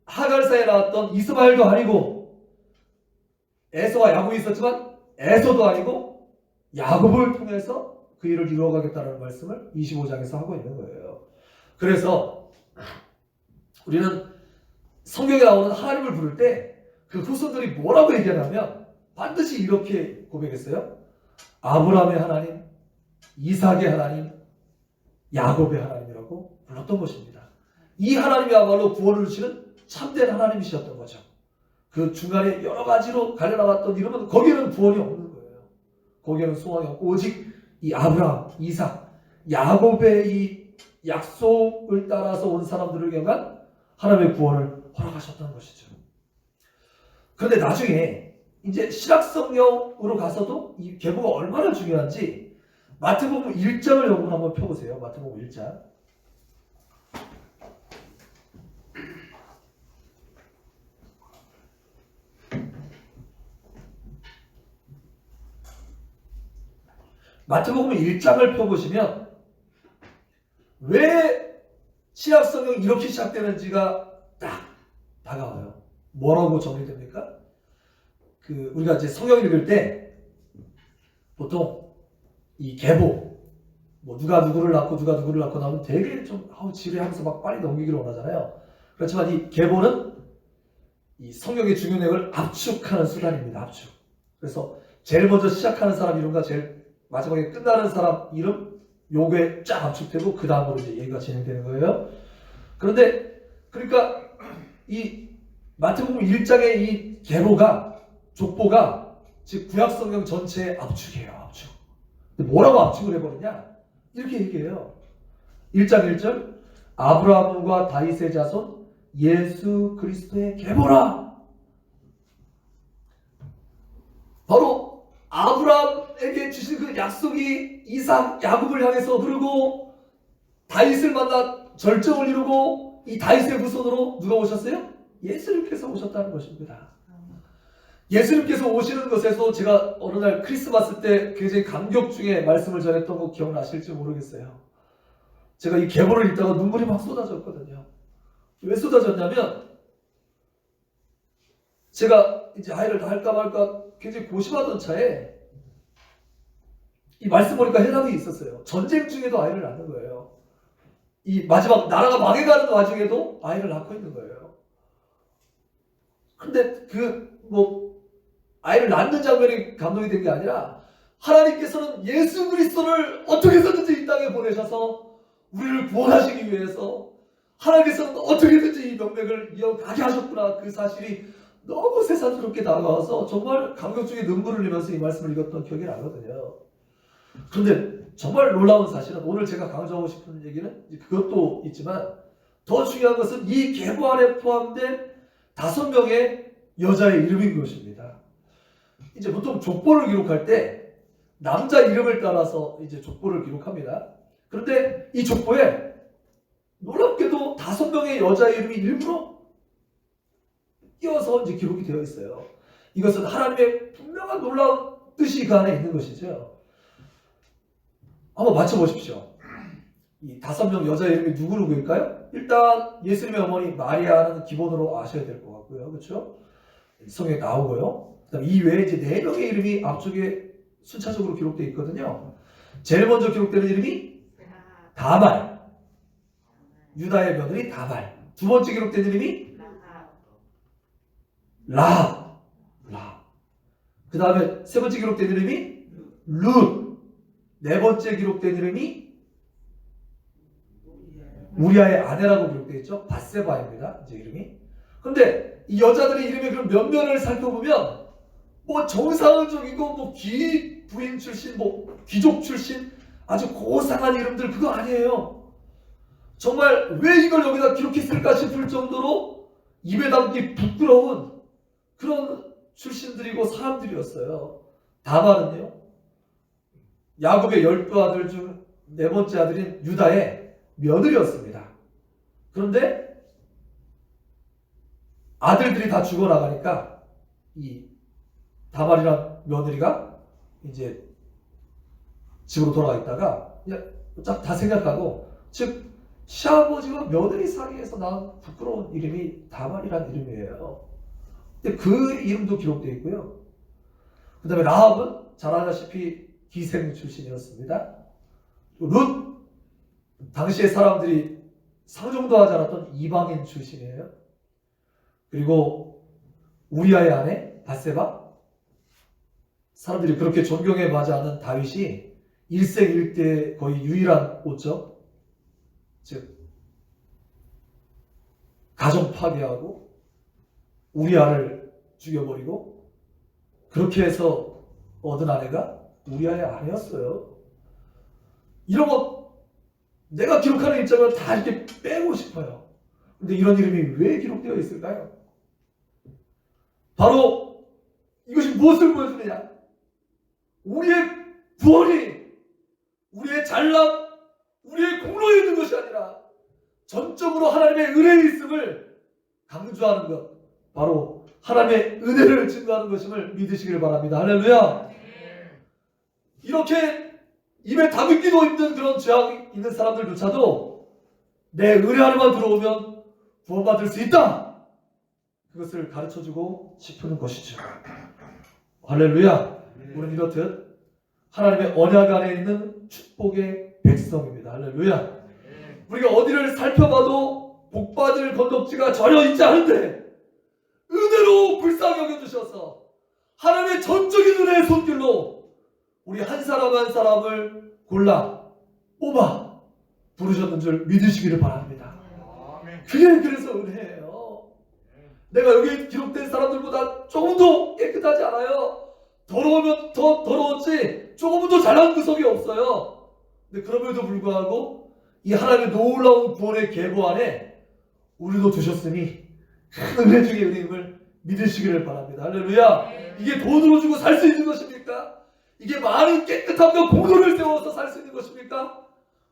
[SPEAKER 1] 하갈사에 나왔던 이스마엘도 아니고 에서와 야곱이 있었지만 에서도 아니고 야곱을 통해서 그 일을 이루어가겠다는 말씀을 25장에서 하고 있는 거예요. 그래서 우리는 성경에 나오는 하나님을 부를 때 그 후손들이 뭐라고 얘기하냐면 반드시 이렇게 고백했어요. 아브라함의 하나님, 이삭의 하나님, 야곱의 하나님이라고 불렀던 것입니다. 이 하나님이야말로 구원을 주시는 참된 하나님이셨던 거죠. 그 중간에 여러 가지로 갈려나갔던 이름은 거기에는 구원이 없는 거예요. 거기에는 소망이 없고 오직 이 아브라함, 이삭, 야곱의 이 약속을 따라서 온 사람들에게만 하나님의 구원을 허락하셨다는 것이죠. 그런데 나중에 이제 신약성경으로 가서도 이 계보가 얼마나 중요한지 마태복음 1장을 여러분 한번 펴보세요. 마태복음 1장. 마태복음 1장을 펴보시면 왜 신약성경이 이렇게 시작되는지가 딱 다가와요. 뭐라고 정리됩니까? 우리가 이제 성경 읽을 때 보통 이 계보 뭐 누가 누구를 낳고 누가 누구를 낳고 나오면 되게 좀 지루하면서 막 빨리 넘기기를 원하잖아요. 그렇지만 이 계보는 이 성경의 중요 내용을 압축하는 수단입니다. 압축. 그래서 제일 먼저 시작하는 사람 이름과 제일 마지막에 끝나는 사람 이름 요게 쫙 압축되고 그 다음으로 이제 얘기가 진행되는 거예요. 그런데 그러니까 이 마태복음 1장의 이 계보가 족보가 즉 구약 성경 전체의 압축이에요. 압축. 근데 뭐라고 압축을 해버리냐? 이렇게 얘기해요. 1장 1절 아브라함과 다윗의 자손 예수 그리스도의 계보라. 바로 아브라함에게 주신 그 약속이 이삭, 야곱을 향해서 흐르고 다윗을 만나 절정을 이루고 이 다윗의 후손으로 누가 오셨어요? 예수님께서 오셨다는 것입니다. 예수님께서 오시는 것에서 제가 어느 날 크리스마스 때 굉장히 감격 중에 말씀을 전했던 거 기억나실지 모르겠어요. 제가 이 계보를 읽다가 눈물이 막 쏟아졌거든요. 왜 쏟아졌냐면 제가 이제 아이를 낳을까 말까 굉장히 고심하던 차에 이 말씀 보니까 해답이 있었어요. 전쟁 중에도 아이를 낳는 거예요. 이 마지막 나라가 망해가는 와중에도 아이를 낳고 있는 거예요. 근데 아이를 낳는 장면이 감동이 된 게 아니라 하나님께서는 예수 그리스도를 어떻게 해서든지 이 땅에 보내셔서 우리를 구원하시기 위해서 하나님께서는 어떻게든지 이 명맥을 이어가게 하셨구나. 그 사실이 너무 새삼스럽게 다가와서 정말 감격 중에 눈물을 흘리면서 이 말씀을 읽었던 기억이 나거든요. 그런데 정말 놀라운 사실은 오늘 제가 강조하고 싶은 얘기는 그것도 있지만 더 중요한 것은 이 계보 안에 포함된 5명의 여자의 이름인 것입니다. 이제 보통 족보를 기록할 때 남자 이름을 따라서 이제 족보를 기록합니다. 그런데 이 족보에 놀랍게도 5명의 여자의 이름이 일부러 띄어서 이제 기록이 되어 있어요. 이것은 하나님의 분명한 놀라운 뜻이 그 안에 있는 것이죠. 한번 맞춰보십시오. 이 5명 여자 이름이 누구일까요? 일단 예수님의 어머니 마리아는 기본으로 아셔야 될 것 같고요. 그렇죠? 성경에 나오고요. 그다음 이 외에 이제 4명의 이름이 앞쪽에 순차적으로 기록되어 있거든요. 제일 먼저 기록되는 이름이 다말. 유다의 며느리 다말. 두 번째 기록된 이름이 라합. 그 다음에 세 번째 기록된 이름이 룻. 네 번째 기록된 이름이 우리아의 아내라고 기록되어 있죠. 밧세바입니다. 이제 이름이. 근데 이 여자들의 이름의 그런 면면을 살펴보면 뭐 정상적이고 뭐 귀부인 출신, 뭐 귀족 출신 아주 고상한 이름들 그거 아니에요. 정말 왜 이걸 여기다 기록했을까 싶을 정도로 입에 담기 부끄러운 그런 출신들이고 사람들이었어요. 다말은요, 야곱의 12아들 중 4번째 아들인 유다의 며느리였습니다. 그런데 아들들이 다 죽어나가니까 이 다말이란 며느리가 이제 집으로 돌아가 있다가 그냥 다 생각하고, 즉 시아버지와 며느리 사이에서 나온 부끄러운 이름이 다말이란 이름이에요. 근데 그 이름도 기록되어 있고요. 그 다음에 라합은 잘 아다시피 기생 출신이었습니다. 룻, 당시에 사람들이 상종도 하지 않았던 이방인 출신이에요. 그리고 우리아의 아내 밧세바, 사람들이 그렇게 존경에 맞지 않는 다윗이 일생일대 거의 유일한 오적, 즉 가정 파괴하고 우리아를 죽여버리고 그렇게 해서 얻은 아내가 우리아의 아내였어요. 이런 거 내가 기록하는 입장을 다 이렇게 빼고 싶어요. 근데 이런 이름이 왜 기록되어 있을까요? 바로 이것이 무엇을 보여주느냐? 우리의 구원이 우리의 잘남, 우리의 공로에 있는 것이 아니라 전적으로 하나님의 은혜에 있음을 강조하는 것, 바로 하나님의 은혜를 증거하는 것임을 믿으시길 바랍니다. 할렐루야. 이렇게 입에 담기도 힘든 그런 죄악이 있는 사람들조차도 내 은혜 안에만 들어오면 구원받을 수 있다, 그것을 가르쳐주고 싶은 것이죠. 할렐루야. 우리는 이렇듯 하나님의 언약 안에 있는 축복의 백성입니다. 할렐루야. 우리가 어디를 살펴봐도 복받을 건덕지가 전혀 있지 않은데 은혜로 불쌍히 여겨주셔서 하나님의 전적인 은혜의 손길로 우리 한 사람 한 사람을 골라 뽑아 부르셨는 줄 믿으시기를 바랍니다. 그게 그래서 은혜예요. 내가 여기 기록된 사람들보다 조금도 깨끗하지 않아요. 더러우면 더 더러웠지 조금은 더 잘난 구석이 없어요. 근데 그럼에도 불구하고 이 하나님의 놀라운 구원의 계보 안에 우리도 두셨으니 큰 은혜 중의 은혜임을 믿으시기를 바랍니다. 할렐루야. 이게 돈으로 주고 살 수 있는 것입니까? 이게 많은 깨끗함과 공로를 세워서 살 수 있는 것입니까?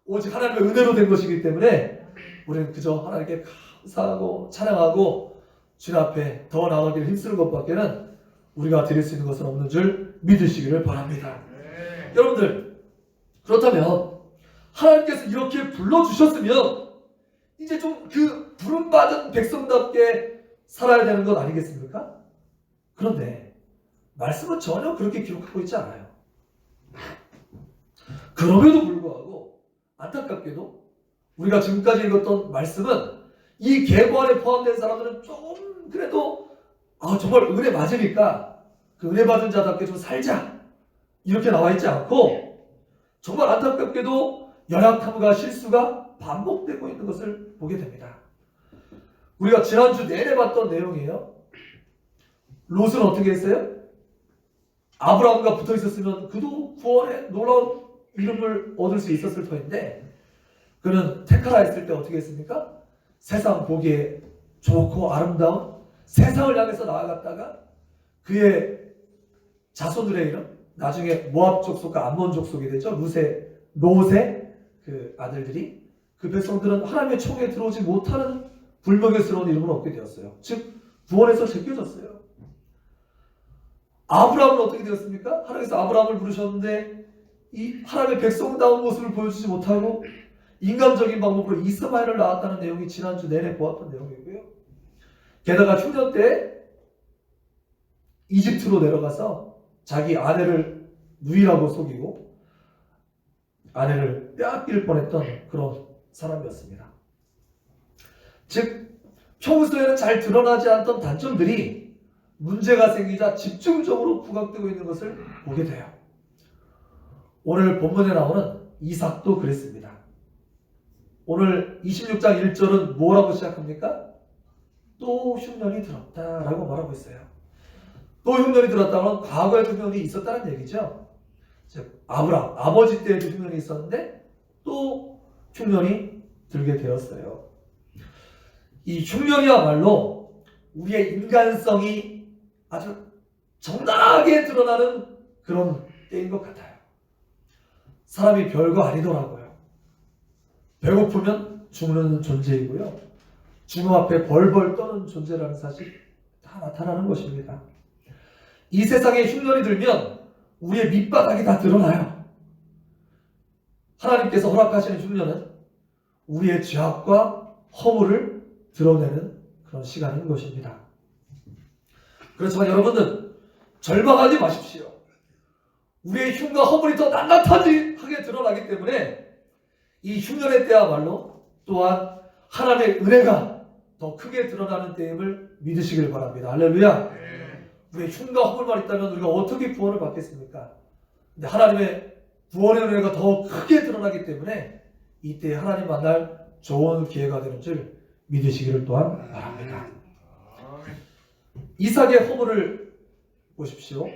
[SPEAKER 1] 오직 하나님의 은혜로 된 것이기 때문에 우리는 그저 하나님께 감사하고 찬양하고 주님 앞에 더 나아가기를 힘쓰는 것밖에는 우리가 드릴 수 있는 것은 없는 줄 믿으시기를 바랍니다. 여러분들, 그렇다면 하나님께서 이렇게 불러주셨으면 이제 좀 그 부름받은 백성답게 살아야 되는 것 아니겠습니까? 그런데 말씀은 전혀 그렇게 기록하고 있지 않아요. 그럼에도 불구하고 안타깝게도 우리가 지금까지 읽었던 말씀은 이 계보 안에 포함된 사람들은 조금 그래도 정말 은혜 맞으니까 그 은혜 받은 자답게 좀 살자 이렇게 나와 있지 않고 정말 안타깝게도 연약함과 실수가 반복되고 있는 것을 보게 됩니다. 우리가 지난주 내내 봤던 내용이에요. 롯은 어떻게 했어요? 아브라함과 붙어 있었으면 그도 구원의 놀라운 이름을 얻을 수 있었을 터인데 그는 테카라 했을 때 어떻게 했습니까? 세상 보기에 좋고 아름다운 세상을 향해서 나아갔다가 그의 자손들의 이름 나중에 모압 족속과 암몬 족속이 되죠. 롯의 그 아들들이 그 백성들은 하나님의 총에 들어오지 못하는 불명예스러운 이름을 얻게 되었어요. 즉 구원에서 제껴졌어요. 아브라함은 어떻게 되었습니까? 하나님께서 아브라함을 부르셨는데 이 하나님의 백성다운 모습을 보여주지 못하고 인간적인 방법으로 이스마엘을 낳았다는 내용이 지난주 내내 보았던 내용이고요. 게다가 흉년 때 이집트로 내려가서 자기 아내를 누이라고 속이고 아내를 빼앗길 뻔했던 그런 사람이었습니다. 즉 평소에는 잘 드러나지 않던 단점들이 문제가 생기자 집중적으로 부각되고 있는 것을 보게 돼요. 오늘 본문에 나오는 이삭도 그랬습니다. 오늘 26장 1절은 뭐라고 시작합니까? 또 흉년이 들었다라고 말하고 있어요. 또 흉년이 들었다는 과거에도 흉년이 있었다는 얘기죠. 즉 아브라함 아버지 때에도 흉년이 있었는데 또 흉년이 들게 되었어요. 이 흉년이야말로 우리의 인간성이 아주 적나라하게 드러나는 그런 때인 것 같아요. 사람이 별거 아니더라고요. 배고프면 죽는 존재이고요. 죽음 앞에 벌벌 떠는 존재라는 사실 다 나타나는 것입니다. 이 세상에 흉년이 들면 우리의 밑바닥이 다 드러나요. 하나님께서 허락하시는 흉년은 우리의 죄악과 허물을 드러내는 그런 시간인 것입니다. 그렇지만 여러분들 절망하지 마십시오. 우리의 흉과 허물이 더 낱낱하게 드러나기 때문에 이 흉년의 때야말로 또한 하나님의 은혜가 더 크게 드러나는 때임을 믿으시길 바랍니다. 할렐루야. 우리의 흉과 허물만 있다면 우리가 어떻게 구원을 받겠습니까? 근데 하나님의 구원의 은혜가 더 크게 드러나기 때문에 이때 하나님 만날 좋은 기회가 되는 줄 믿으시기를 또한 바랍니다. 이삭의 허물을 보십시오.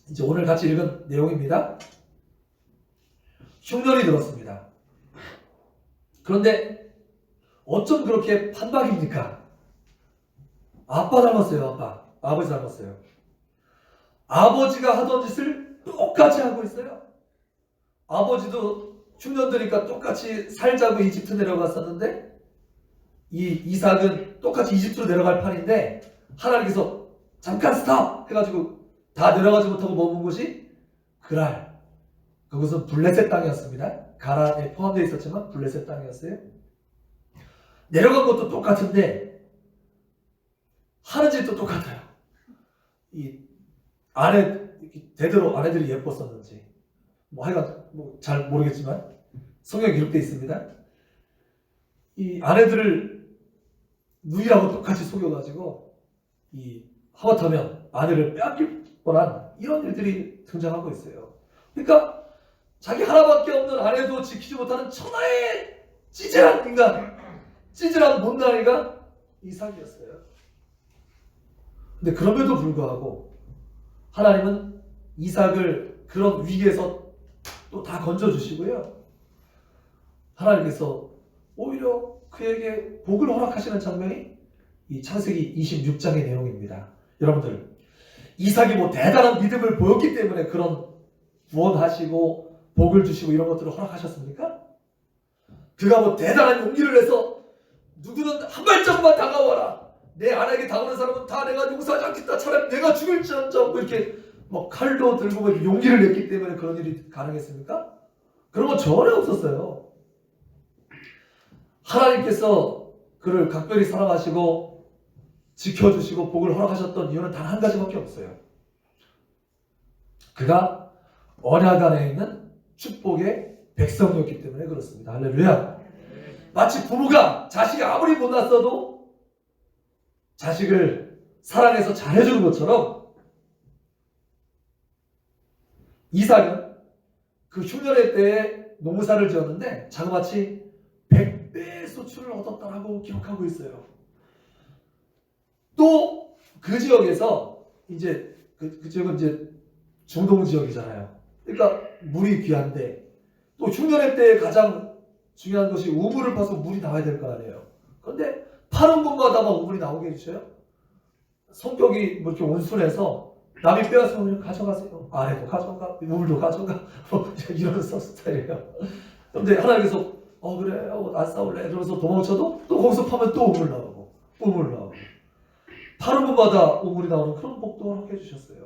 [SPEAKER 1] 이제 오늘 같이 읽은 내용입니다. 흉년이 들었습니다. 그런데 어쩜 그렇게 판박입니까? 아빠 닮았어요. 아버지 닮았어요. 아버지가 하던 짓을 똑같이 하고 있어요. 아버지도 흉년 드니까 똑같이 살자고 이집트 내려갔었는데 이 이삭은 똑같이 이집트로 내려갈 판인데 하나님께서 잠깐 스탑 해가지고 다 내려가지 못하고 머문 곳이 그랄, 그것은 블레셋 땅이었습니다. 가나안에 포함되어 있었지만 블레셋 땅이었어요. 내려간 것도 똑같은데 하는 짓도 똑같아요. 이 대대로 아내들이 예뻤었는지 하여간 잘 모르겠지만 성경에 기록되어 있습니다. 이 아내들을 누이라고 똑같이 속여가지고 하마터면 아내를 빼앗길 뻔한 이런 일들이 등장하고 있어요. 그러니까 자기 하나밖에 없는 아내도 지키지 못하는 천하의 찌질한 인간, 찌질한 못난이가 이삭이었어요. 근데 그럼에도 불구하고 하나님은 이삭을 그런 위기에서 또 다 건져주시고요. 하나님께서 오히려 그에게 복을 허락하시는 장면이 이 창세기 26장의 내용입니다. 여러분들 이삭이 대단한 믿음을 보였기 때문에 그런 구원하시고 복을 주시고 이런 것들을 허락하셨습니까? 그가 대단한 용기를 내서 누구는 한 발짝만 다가와라, 내 아내에게 다가오는 사람은 다 내가 용서하지 않겠다, 차라리 내가 죽을지언정 이렇게 칼도 들고 용기를 냈기 때문에 그런 일이 가능했습니까? 그런 건 전혀 없었어요. 하나님께서 그를 각별히 사랑하시고 지켜주시고 복을 허락하셨던 이유는 단 한 가지밖에 없어요. 그가 언약 안에 있는 축복의 백성이었기 때문에 그렇습니다. 할렐루야. 마치 부모가 자식이 아무리 못났어도 자식을 사랑해서 잘해주는 것처럼 이삭은 그 흉년의 때에 농사를 지었는데 자그마치 100배의 소출을 얻었다라고 기록하고 있어요. 또 그 지역에서 이제 그 지역은 이제 중동 지역이잖아요. 그러니까 물이 귀한데 또 흉년의 때에 가장 중요한 것이 우물을 파서 물이 나와야 될 거 아니에요. 그런데 파는 곳마다 막 우물이 나오게 해주셔요. 성격이 뭐 이렇게 온순해서 남이 빼앗으면 그냥 가져가세요. 아내도 가져가, 우물도 가져가, 뭐 이런 스타일이에요. 그런데 하나님께서 그래, 안 싸울래 이러면서 도망쳐도 또 거기서 파면 또 우물 나오고, 우물 나오고. 파는 곳마다 우물이 나오는 그런 복도 하게 해주셨어요.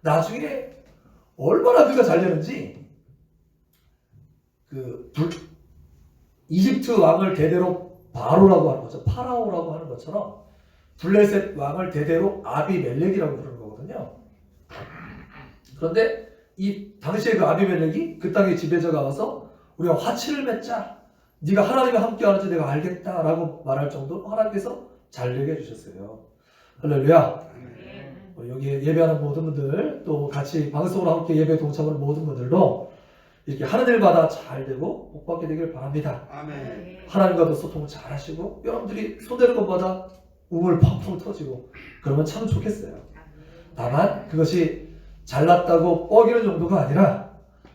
[SPEAKER 1] 나중에 얼마나 그가 잘 되는지 이집트 왕을 대대로 바로라고 하는 거죠. 파라오라고 하는 것처럼 블레셋 왕을 대대로 아비멜렉이라고 부르는 거거든요. 그런데 이 당시에 그 아비멜렉이 그 땅의 지배자가 와서 우리가 화친을 맺자. 네가 하나님과 함께 하는지 내가 알겠다라고 말할 정도로 하나님께서 잘 되게 해주셨어요. 할렐루야. 여기 예배하는 모든 분들 또 같이 방송으로 함께 예배 동참하는 모든 분들도 이렇게 하는 일마다 잘 되고 복받게 되길 바랍니다.
[SPEAKER 2] 아멘.
[SPEAKER 1] 하나님과도 소통을 잘 하시고 여러분들이 손대는 것마다 우물 펑펑 터지고 그러면 참 좋겠어요. 다만 그것이 잘났다고 뻐기는 정도가 아니라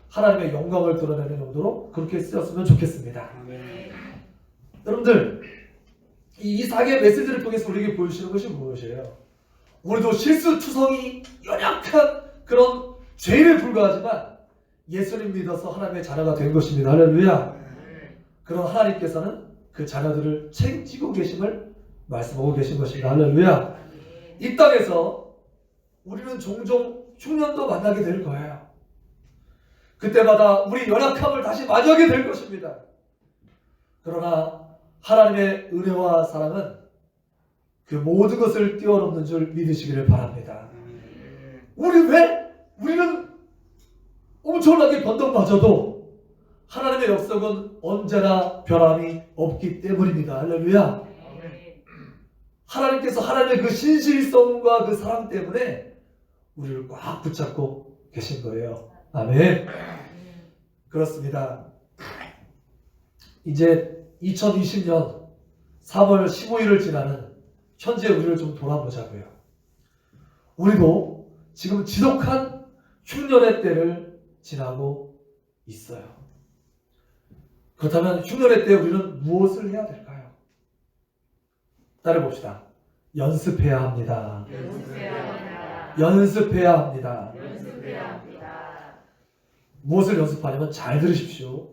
[SPEAKER 1] 하나님의 영광을 드러내는 정도로 그렇게 쓰였으면 좋겠습니다.
[SPEAKER 2] 아멘.
[SPEAKER 1] 여러분들 이 이삭의 메시지를 통해서 우리에게 보여주시는 것이 무엇이에요? 우리도 실수투성이 연약한 그런 죄인에 불과하지만 예수님 믿어서 하나님의 자녀가 된 것입니다. 할렐루야. 그런 하나님께서는 그 자녀들을 책임지고 계심을 말씀하고 계신 것입니다. 할렐루야. 이 땅에서 우리는 종종 흉년도 만나게 될 거예요. 그때마다 우리 연약함을 다시 마주하게 될 것입니다. 그러나 하나님의 은혜와 사랑은 그 모든 것을 뛰어넘는 줄 믿으시기를 바랍니다. 우리는 엄청나게 변동마저도 하나님의 역사는 언제나 변함이 없기 때문입니다. 할렐루야. 하나님께서 하나님의 그 신실성과 그 사랑 때문에 우리를 꽉 붙잡고 계신 거예요. 아멘. 그렇습니다. 이제 2020년 3월 15일을 지나는 현재 우리를 좀 돌아보자고요. 우리도 지금 지독한 흉년의 때를 지나고 있어요. 그렇다면 흉년의 때 우리는 무엇을 해야 될까요? 따라봅시다. 연습해야 합니다. 연습해야 합니다. 무엇을 연습하냐면 잘 들으십시오.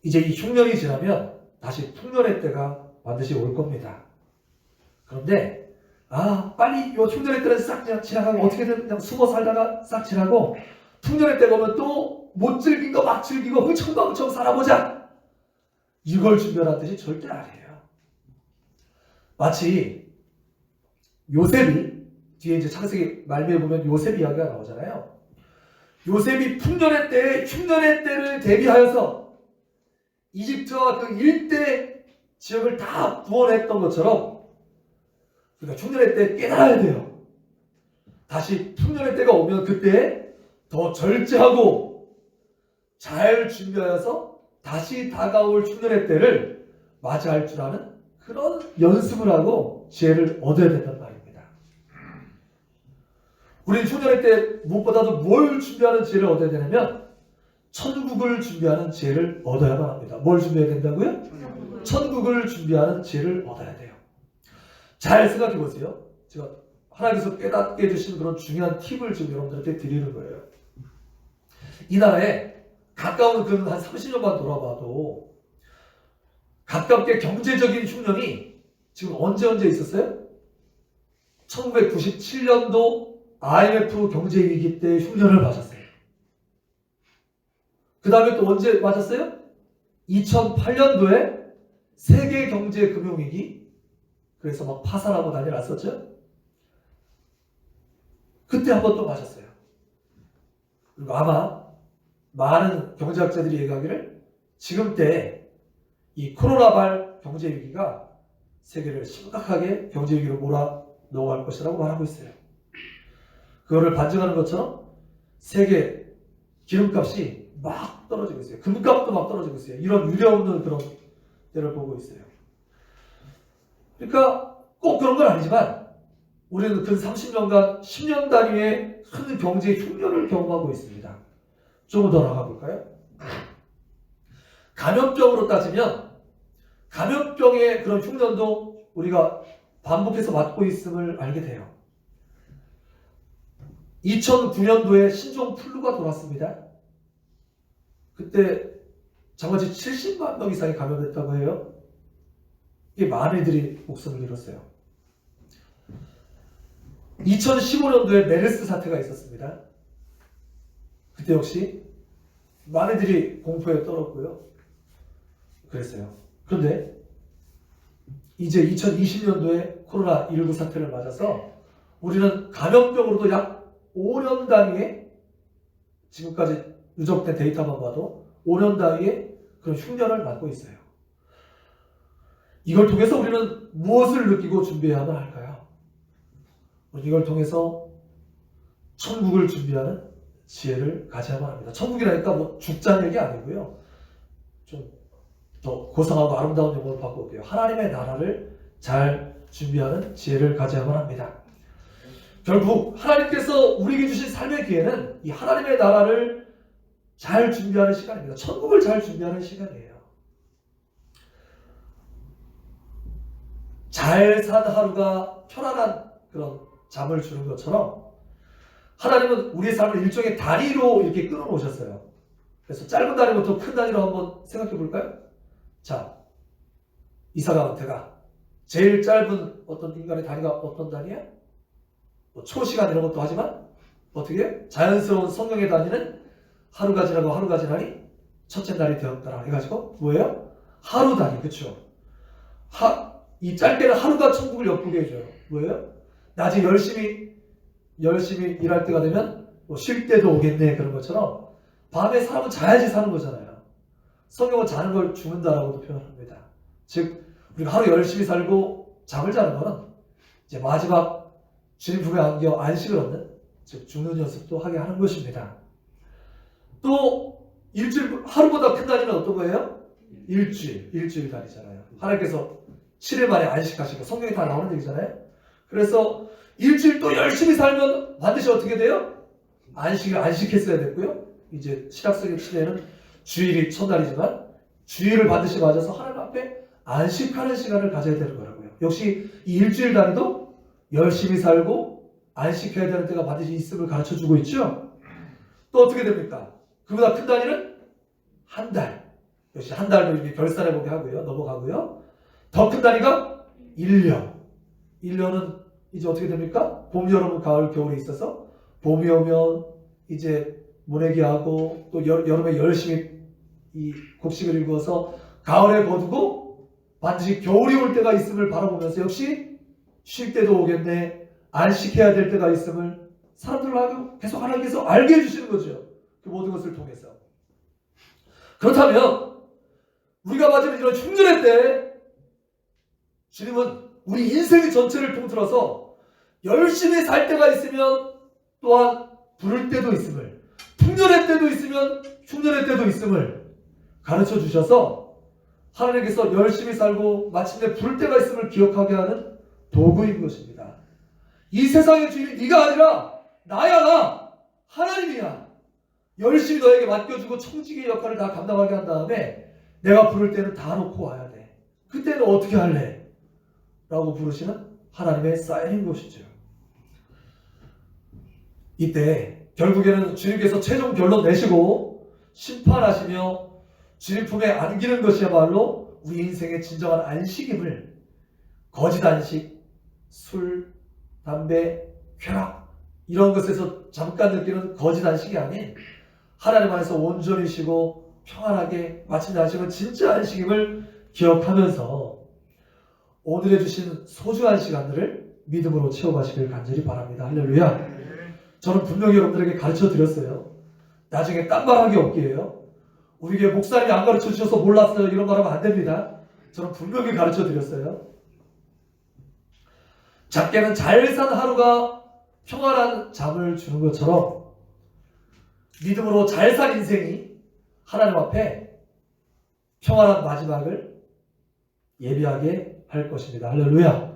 [SPEAKER 1] 이제 이 흉년이 지나면 다시 풍년의 때가 반드시 올 겁니다. 그런데 빨리 이 흉년의 때는 싹 지나가고 어떻게든 그냥 숨어 살다가 싹 지나고 풍년의 때가 오면 또 못 즐긴 거 막 즐기고 흥청망청 살아보자. 이걸 준비하라는 뜻이 절대 아니에요. 마치 요셉이 뒤에 이제 창세기 말미에 보면 요셉 이야기가 나오잖아요. 요셉이 풍년의 때에 흉년의 때를 대비하여서 이집트와 그 일대 지역을 다 구원했던 것처럼 그러니까 흉년의 때 깨달아야 돼요. 다시 풍년의 때가 오면 그때 더 절제하고 잘 준비하여서 다시 다가올 흉년의 때를 맞이할 줄 아는 그런 연습을 하고 지혜를 얻어야 된단 말입니다. 우리는 흉년의 때 무엇보다도 뭘 준비하는 지혜를 얻어야 되냐면 천국을 준비하는 지혜를 얻어야만 합니다. 뭘 준비해야 된다고요? 천국을 준비하는 지혜를 얻어야 돼요. 잘 생각해 보세요. 제가 하나님께서 깨닫게 해주신 그런 중요한 팁을 지금 여러분들한테 드리는 거예요. 이 나라에 가까운 그 한 30년만 돌아봐도 가깝게 경제적인 흉년이 지금 언제 있었어요? 1997년도 IMF 경제위기 때 흉년을 맞았어요. 그 다음에 또 언제 맞았어요? 2008년도에 세계 경제 금융위기, 그래서 막 파산하고 난리 났었죠? 그때 한 번 또 맞았어요. 그리고 아마 많은 경제학자들이 얘기하기를 지금 때 이 코로나발 경제위기가 세계를 심각하게 경제 위기로 몰아 넣어갈 것이라고 말하고 있어요. 그거를 반증하는 것처럼 세계 기름값이 막 떨어지고 있어요. 금값도 막 떨어지고 있어요. 이런 유례없는 그런 때를 보고 있어요. 그러니까 꼭 그런 건 아니지만 우리는 근 30년간 10년 단위의 큰 경제 흉년을 경험하고 있습니다. 조금 더 나가 볼까요? 감염병으로 따지면 감염병의 그런 흉년도 우리가 반복해서 맞고 있음을 알게 돼요. 2009년도에 신종 플루가 돌았습니다. 그때 장마치 70만 명 이상이 감염됐다고 해요. 이게 많은 이들이 목숨을 잃었어요. 2015년도에 메르스 사태가 있었습니다. 그때 역시 많은 이들이 공포에 떨었고요. 그랬어요. 그런데 이제 2020년도에 코로나19 사태를 맞아서 우리는 감염병으로도 약 5년 단위의 지금까지 누적된 데이터만 봐도 5년 단위의 그런 흉년을 맞고 있어요. 이걸 통해서 우리는 무엇을 느끼고 준비해야만 할까요? 이걸 통해서 천국을 준비하는 지혜를 가져야만 합니다. 천국이라니까 뭐 죽자는 얘기 아니고요. 좀 더 고상하고 아름다운 용어로 바꿔볼게요. 하나님의 나라를 잘 준비하는 지혜를 가져야만 합니다. 결국 하나님께서 우리에게 주신 삶의 기회는 이 하나님의 나라를 잘 준비하는 시간입니다. 천국을 잘 준비하는 시간이에요. 잘 산 하루가 편안한 그런 잠을 주는 것처럼 하나님은 우리의 삶을 일종의 다리로 이렇게 끊어놓으셨어요. 그래서 짧은 다리부터 큰 다리로 한번 생각해 볼까요? 자, 이사가 은퇴가 제일 짧은 어떤 인간의 다리가 어떤 다리야? 뭐 초시간 이런 것도 하지만 어떻게 해요? 자연스러운 성령의 다리는 하루가 지나고 하루가 지나니 첫째 날이 되었더라 해가지고 뭐예요? 하루 다리. 그쵸? 이 짧게는 하루가 천국을 엿보게 해줘요. 뭐예요? 낮에 열심히 일할 때가 되면 뭐 쉴 때도 오겠네 그런 것처럼 밤에 사람은 자야지 사는 거잖아요. 성경은 자는 걸 죽는다라고도 표현합니다. 즉 우리가 하루 열심히 살고 잠을 자는 거는 이제 마지막 주님 품에 안겨 안식을 얻는, 즉 죽는 연습도 하게 하는 것입니다. 또 일주일 하루보다 큰 단위는 어떤 거예요? 일주일 단위잖아요. 하나님께서 7일 만에 안식하시고 성경에 다 나오는 얘기잖아요. 그래서 일주일 또 열심히 살면 반드시 어떻게 돼요? 안식했어야 됐고요. 이제 신약성의 시대에는 주일이 첫날이지만 주일을 반드시 맞아서 하나님 앞에 안식하는 시간을 가져야 되는 거라고요. 역시 이 일주일 단위도 열심히 살고 안식해야 되는 때가 반드시 있음을 가르쳐주고 있죠. 또 어떻게 됩니까? 그보다 큰 단위는 한 달. 역시 한 달도 이렇게 결산해보게 하고요. 넘어가고요. 더 큰 단위가 1년. 1년은 이제 어떻게 됩니까? 봄, 여름, 가을, 겨울이 있어서 봄이 오면 이제 모내기하고 또 여름에 열심히 이 곡식을 일구어서 가을에 거두고 반드시 겨울이 올 때가 있음을 바라보면서 역시 쉴 때도 오겠네, 안식해야 될 때가 있음을 사람들로 계속 하나님께서 알게 해주시는 거죠. 그 모든 것을 통해서. 그렇다면 우리가 맞이는 이런 흉년의 때 주님은 우리 인생 전체를 통틀어서 열심히 살 때가 있으면 또한 부를 때도 있음을, 풍년의 때도 있으면 흉년의 때도 있음을 가르쳐 주셔서 하나님께서 열심히 살고 마침내 부를 때가 있음을 기억하게 하는 도구인 것입니다. 이 세상의 주인이 네가 아니라 나야, 나 하나님이야. 열심히 너에게 맡겨주고 청지기의 역할을 다 감당하게 한 다음에 내가 부를 때는 다 놓고 와야 돼. 그때는 어떻게 할래? 라고 부르시는 하나님의 사인인 것이죠. 이때 결국에는 주님께서 최종 결론 내시고 심판하시며 주님 품에 안기는 것이야말로 우리 인생의 진정한 안식임을, 거짓 안식, 술, 담배, 쾌락 이런 것에서 잠깐 느끼는 거짓 안식이 아닌 하나님 안에서 온전히 쉬고 평안하게 마침내 안식은 진짜 안식임을 기억하면서 오늘에 주신 소중한 시간들을 믿음으로 채워가시길 간절히 바랍니다. 할렐루야. 저는 분명히 여러분들에게 가르쳐 드렸어요. 나중에 딴 말하기 없기에요. 우리에게 목사님이 안 가르쳐 주셔서 몰랐어요 이런 말 하면 안 됩니다. 저는 분명히 가르쳐 드렸어요. 작게는 잘 산 하루가 평안한 잠을 주는 것처럼 믿음으로 잘 산 인생이 하나님 앞에 평안한 마지막을 예비하게 할 것입니다. 할렐루야.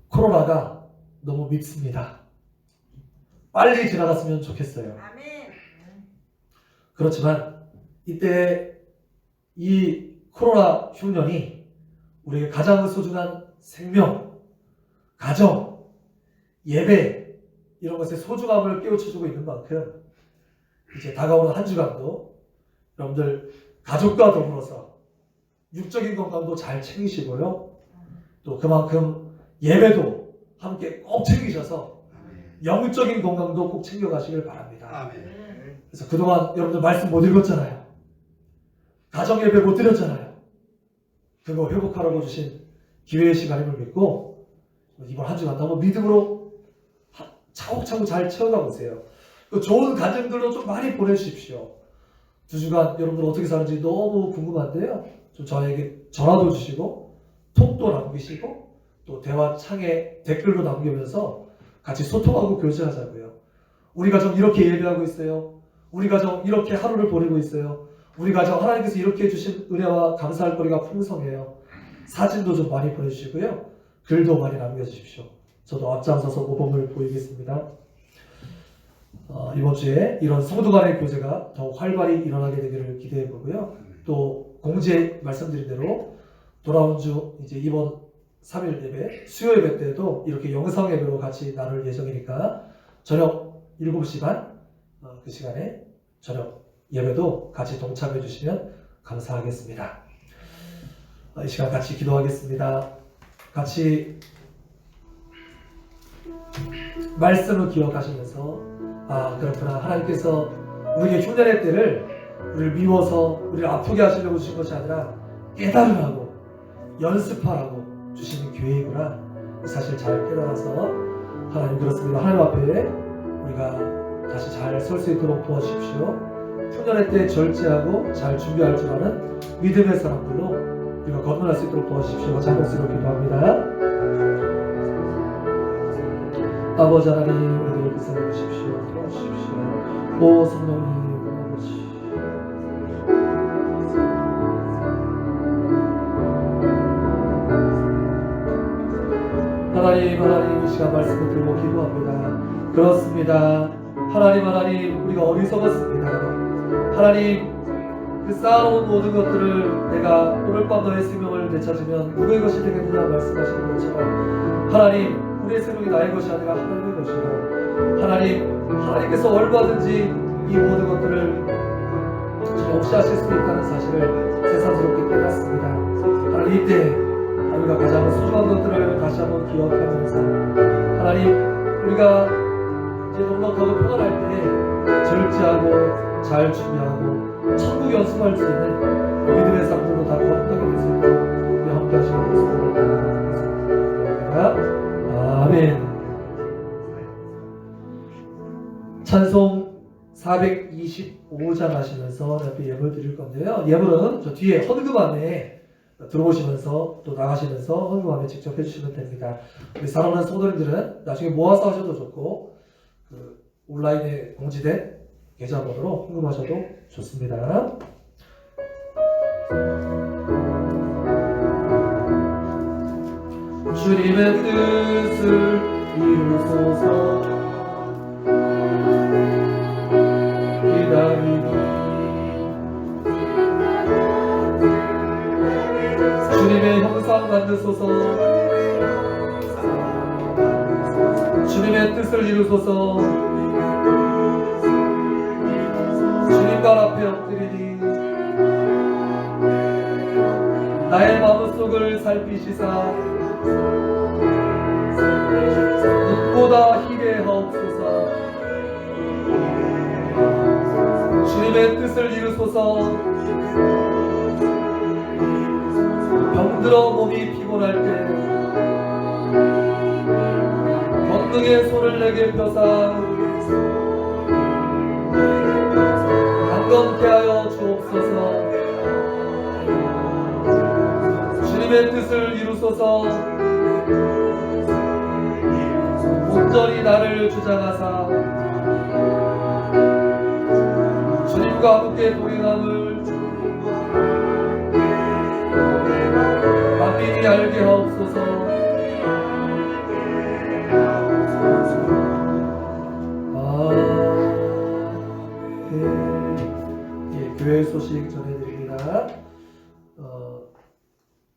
[SPEAKER 1] 코로나가 너무 밉습니다. 빨리 지나갔으면 좋겠어요. 그렇지만 이때 이 코로나 흉년이 우리에게 가장 소중한 생명, 가정, 예배 이런 것의 소중함을 깨우쳐주고 있는 만큼 이제 다가오는 한 주간도 여러분들 가족과 더불어서 육적인 건강도 잘 챙기시고요. 또 그만큼 예배도 함께 꼭 챙기셔서 영적인 건강도 꼭 챙겨가시길 바랍니다. 그래서 그동안 여러분들 말씀 못 읽었잖아요. 가정 예배 못 드렸잖아요. 그거 회복하라고 주신 기회의 시간임을 믿고 이번 한 주간 너무 믿음으로 차곡차곡 잘 채워가 보세요. 좋은 간증들도 좀 많이 보내주십시오. 2주간 여러분들 어떻게 사는지 너무 궁금한데요. 좀 저에게 전화도 주시고 톡도 남기시고 또 대화창에 댓글도 남기면서 같이 소통하고 교제하자고요. 우리 가정 이렇게 예배하고 있어요. 우리 가정 이렇게 하루를 보내고 있어요. 우리 가정 하나님께서 이렇게 해주신 은혜와 감사할 거리가 풍성해요. 사진도 좀 많이 보내주시고요. 글도 많이 남겨주십시오. 저도 앞장서서 모범을 보이겠습니다. 이번 주에 이런 성도 간의 교제가 더 활발히 일어나게 되기를 기대해 보고요. 또 공지에 말씀드린 대로 돌아온 주 이제 이번 3일 예배, 수요 예배 때도 이렇게 영상 예배로 같이 나눌 예정이니까 저녁 7시 반 그 시간에 저녁 예배도 같이 동참해 주시면 감사하겠습니다. 이 시간 같이 기도하겠습니다. 같이 말씀을 기억하시면서 그렇구나. 하나님께서 우리의 흉년의 때를 우리를 미워서 우리를 아프게 하시려고 주신 것이 아니라 깨달으라고 연습하라고 주시는 기회이구나. 이 사실 잘 깨달아서 하나님 그렇습니다. 하나님 앞에 우리가 다시 잘 설 수 있도록 도와주십시오. 흉년의 때 절제하고 잘 준비할 줄 아는 믿음의 사람들로 우리가 건너갈 수 있도록 도와주십시오. 자복스러워 기도합니다. 아버지 하나님 우리를 불쌍해 주십시오. 도와주십시오. 오 성령님 아버지 하나님 이 시간 말씀을 들고 기도합니다. 그렇습니다. 하나님 우리가 어리석었습니다. 하나님 그 쌓아온 모든 것들을 내가 오늘 밤 너의 생명을 되찾으면 누구의 것이 되겠느냐 말씀하시는 것처럼 하나님 우리의 생명이 나의 것이 아니라 하나님의 것이고 하나님께서 얼마든지 이 모든 것들을 없이 하실 수 있다는 사실을 새삼스럽게 깨닫습니다. 하나님 이때 우리가 가장 소중한 것들을 다시 한번 기억하면서 하나님 우리가 이제 넉넉하고 평안할 때 절제하고 잘 준비하고 천국 연습할 수 있는 믿음의 사람들로 다 거듭나게 될 수 있도록 우리 함께 하시는 모습을 바라겠습니다. 아멘. 찬송 425장 하시면서 옆에 예물 드릴 건데요. 예물은 저 뒤에 헌금 안에 들어오시면서 또 나가시면서 헌금 안에 직접 해주시면 됩니다. 우리 사랑하는 성도님들은 나중에 모아서 하셔도 좋고 그 온라인에 공지된 계좌번호로 헌금하셔도 좋습니다. 주님의 뜻을 이루소서 기다리니 주님의 형상 만드소서 주님의 뜻을 이루소서 주님 발 앞에 엎드리니 나의 마음속을 살피시사 눈보다 희게 하옵소서 주님의 뜻을 이루소서 병들어 몸이 피곤할 때 권능의 손을 내게 펴사 강건케 하여 주옵소서 주님의 주님의 뜻을 이루소서. 온전히 나를 주장하사 주님과 함께 동행함을 만민이 알게 하옵소서. 교회 소식 전해드립니다.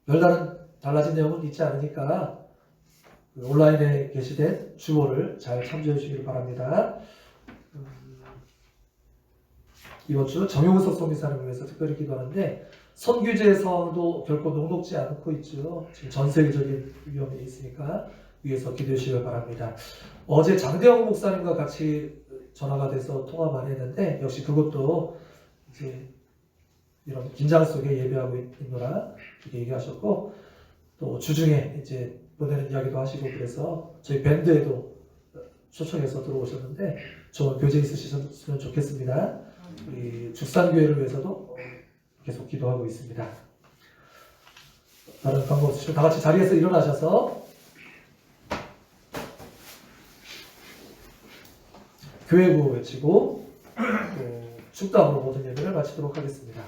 [SPEAKER 1] 별다른 달라진 내용은 있지 않으니까 온라인에 게시된 주보를 잘 참조해 주시길 바랍니다. 이번 주 정용석 성교사를 위해서 특별히 기도하는데 선교제의 상황도 결코 녹록지 않고 있죠. 지금 전 세계적인 위험이 있으니까 위해서 기도해 주시길 바랍니다. 어제 장대영 목사님과 같이 전화가 돼서 통화 많이 했는데 역시 그것도 이제 이런 긴장 속에 예배하고 있노라 이렇게 얘기하셨고, 또 주중에 이제 보내는 이야기도 하시고, 그래서 저희 밴드에도 초청해서 들어오셨는데 좋은 교제 있으시면 좋겠습니다. 우리 죽산교회를 위해서도 계속 기도하고 있습니다. 다른 방법 없으시면 다 같이 자리에서 일어나셔서 교회 구호 외치고 또 축담으로 모든 예배를 마치도록 하겠습니다.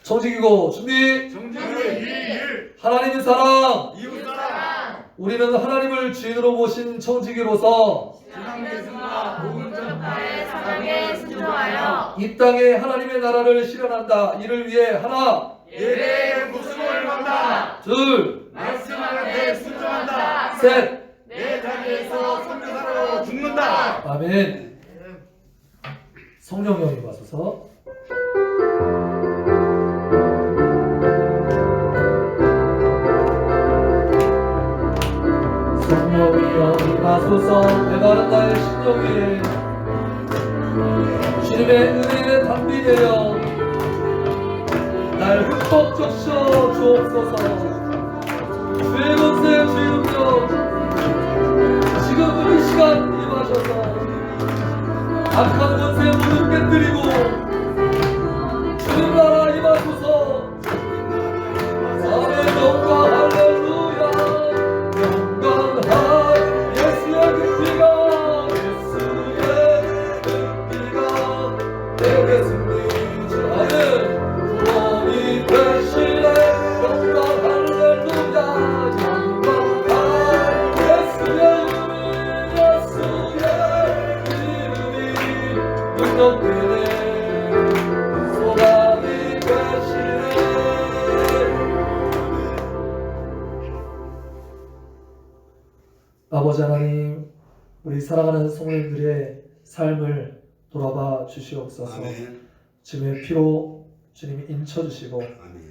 [SPEAKER 1] 청지기고 준비. 하나님의 사랑. 우리는 하나님을 주인으로 모신 청지기로서 이 땅에 하나님의 나라를 실현한다. 이를 위해 하나,
[SPEAKER 2] 예배의 목숨을 건다.
[SPEAKER 1] 둘,
[SPEAKER 2] 말씀하는데 순종한다.
[SPEAKER 1] 셋,
[SPEAKER 2] 내 자리에서 선교사로 죽는다.
[SPEAKER 1] 아멘. 성령님이 와서서 성령이여 임하소서. 메마른 나의 심령 위에 주님의 은혜에 담비되어 날 흠뻑 적셔 주옵소서. 주의 권세 주의 능력 지금 이 시간 임하셔서 악한 권세 모두 깨뜨리고 주님 나라 임하소서. 아멘. 영광 할렐루야. 영광 예수의 그 피가 내게 승리지. 아멘. 구원이 되시네. 영광 할렐루야. 영광 예수의 이름이 능력되네. 소망이 되시네. 아버지 하나님, 우리 사랑하는 성도님들의 삶을 돌아봐 주시옵소서. 주님의 피로 주님이 인쳐주시고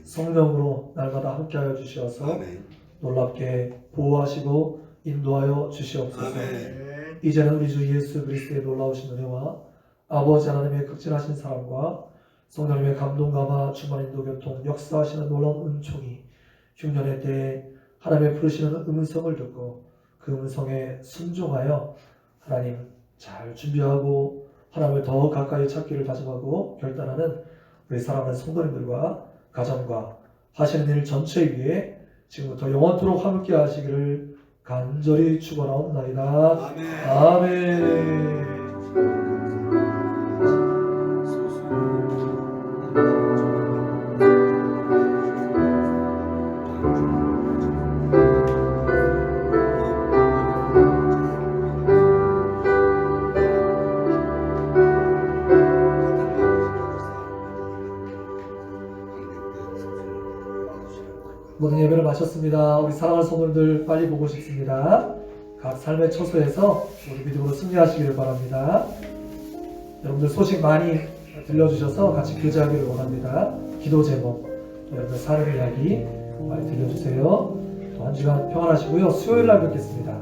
[SPEAKER 1] 성령으로 날마다 함께하여 주시어서 놀랍게 보호하시고 인도하여 주시옵소서. 이제는 우리 주 예수 그리스도의 놀라우신 은혜와 아버지 하나님의 극진하신 사랑과 성령님의 감동 감화 충만 인도 교통 역사하시는 놀라운 은총이 흉년의 때에 하나님의 부르시는 음성을 듣고 그 음성에 순종하여 하나님 잘 준비하고 하나님을 더 가까이 찾기를 다짐하고 결단하는 우리 사랑하는 성도님들과 가정과 하시는 일 전체 위에 지금부터 영원토록 함께 하시기를 간절히 축원하옵나이다. 아멘. 모든 예배를 마쳤습니다. 우리 사랑하는 성도님들 빨리 보고 싶습니다. 각 삶의 처소에서 우리 믿음으로 승리하시기를 바랍니다. 여러분들 소식 많이 들려주셔서 같이 교제하기를 원합니다. 기도 제목, 또 여러분들 삶의 이야기 많이 들려주세요. 또 한 주간 평안하시고요. 수요일 날 뵙겠습니다.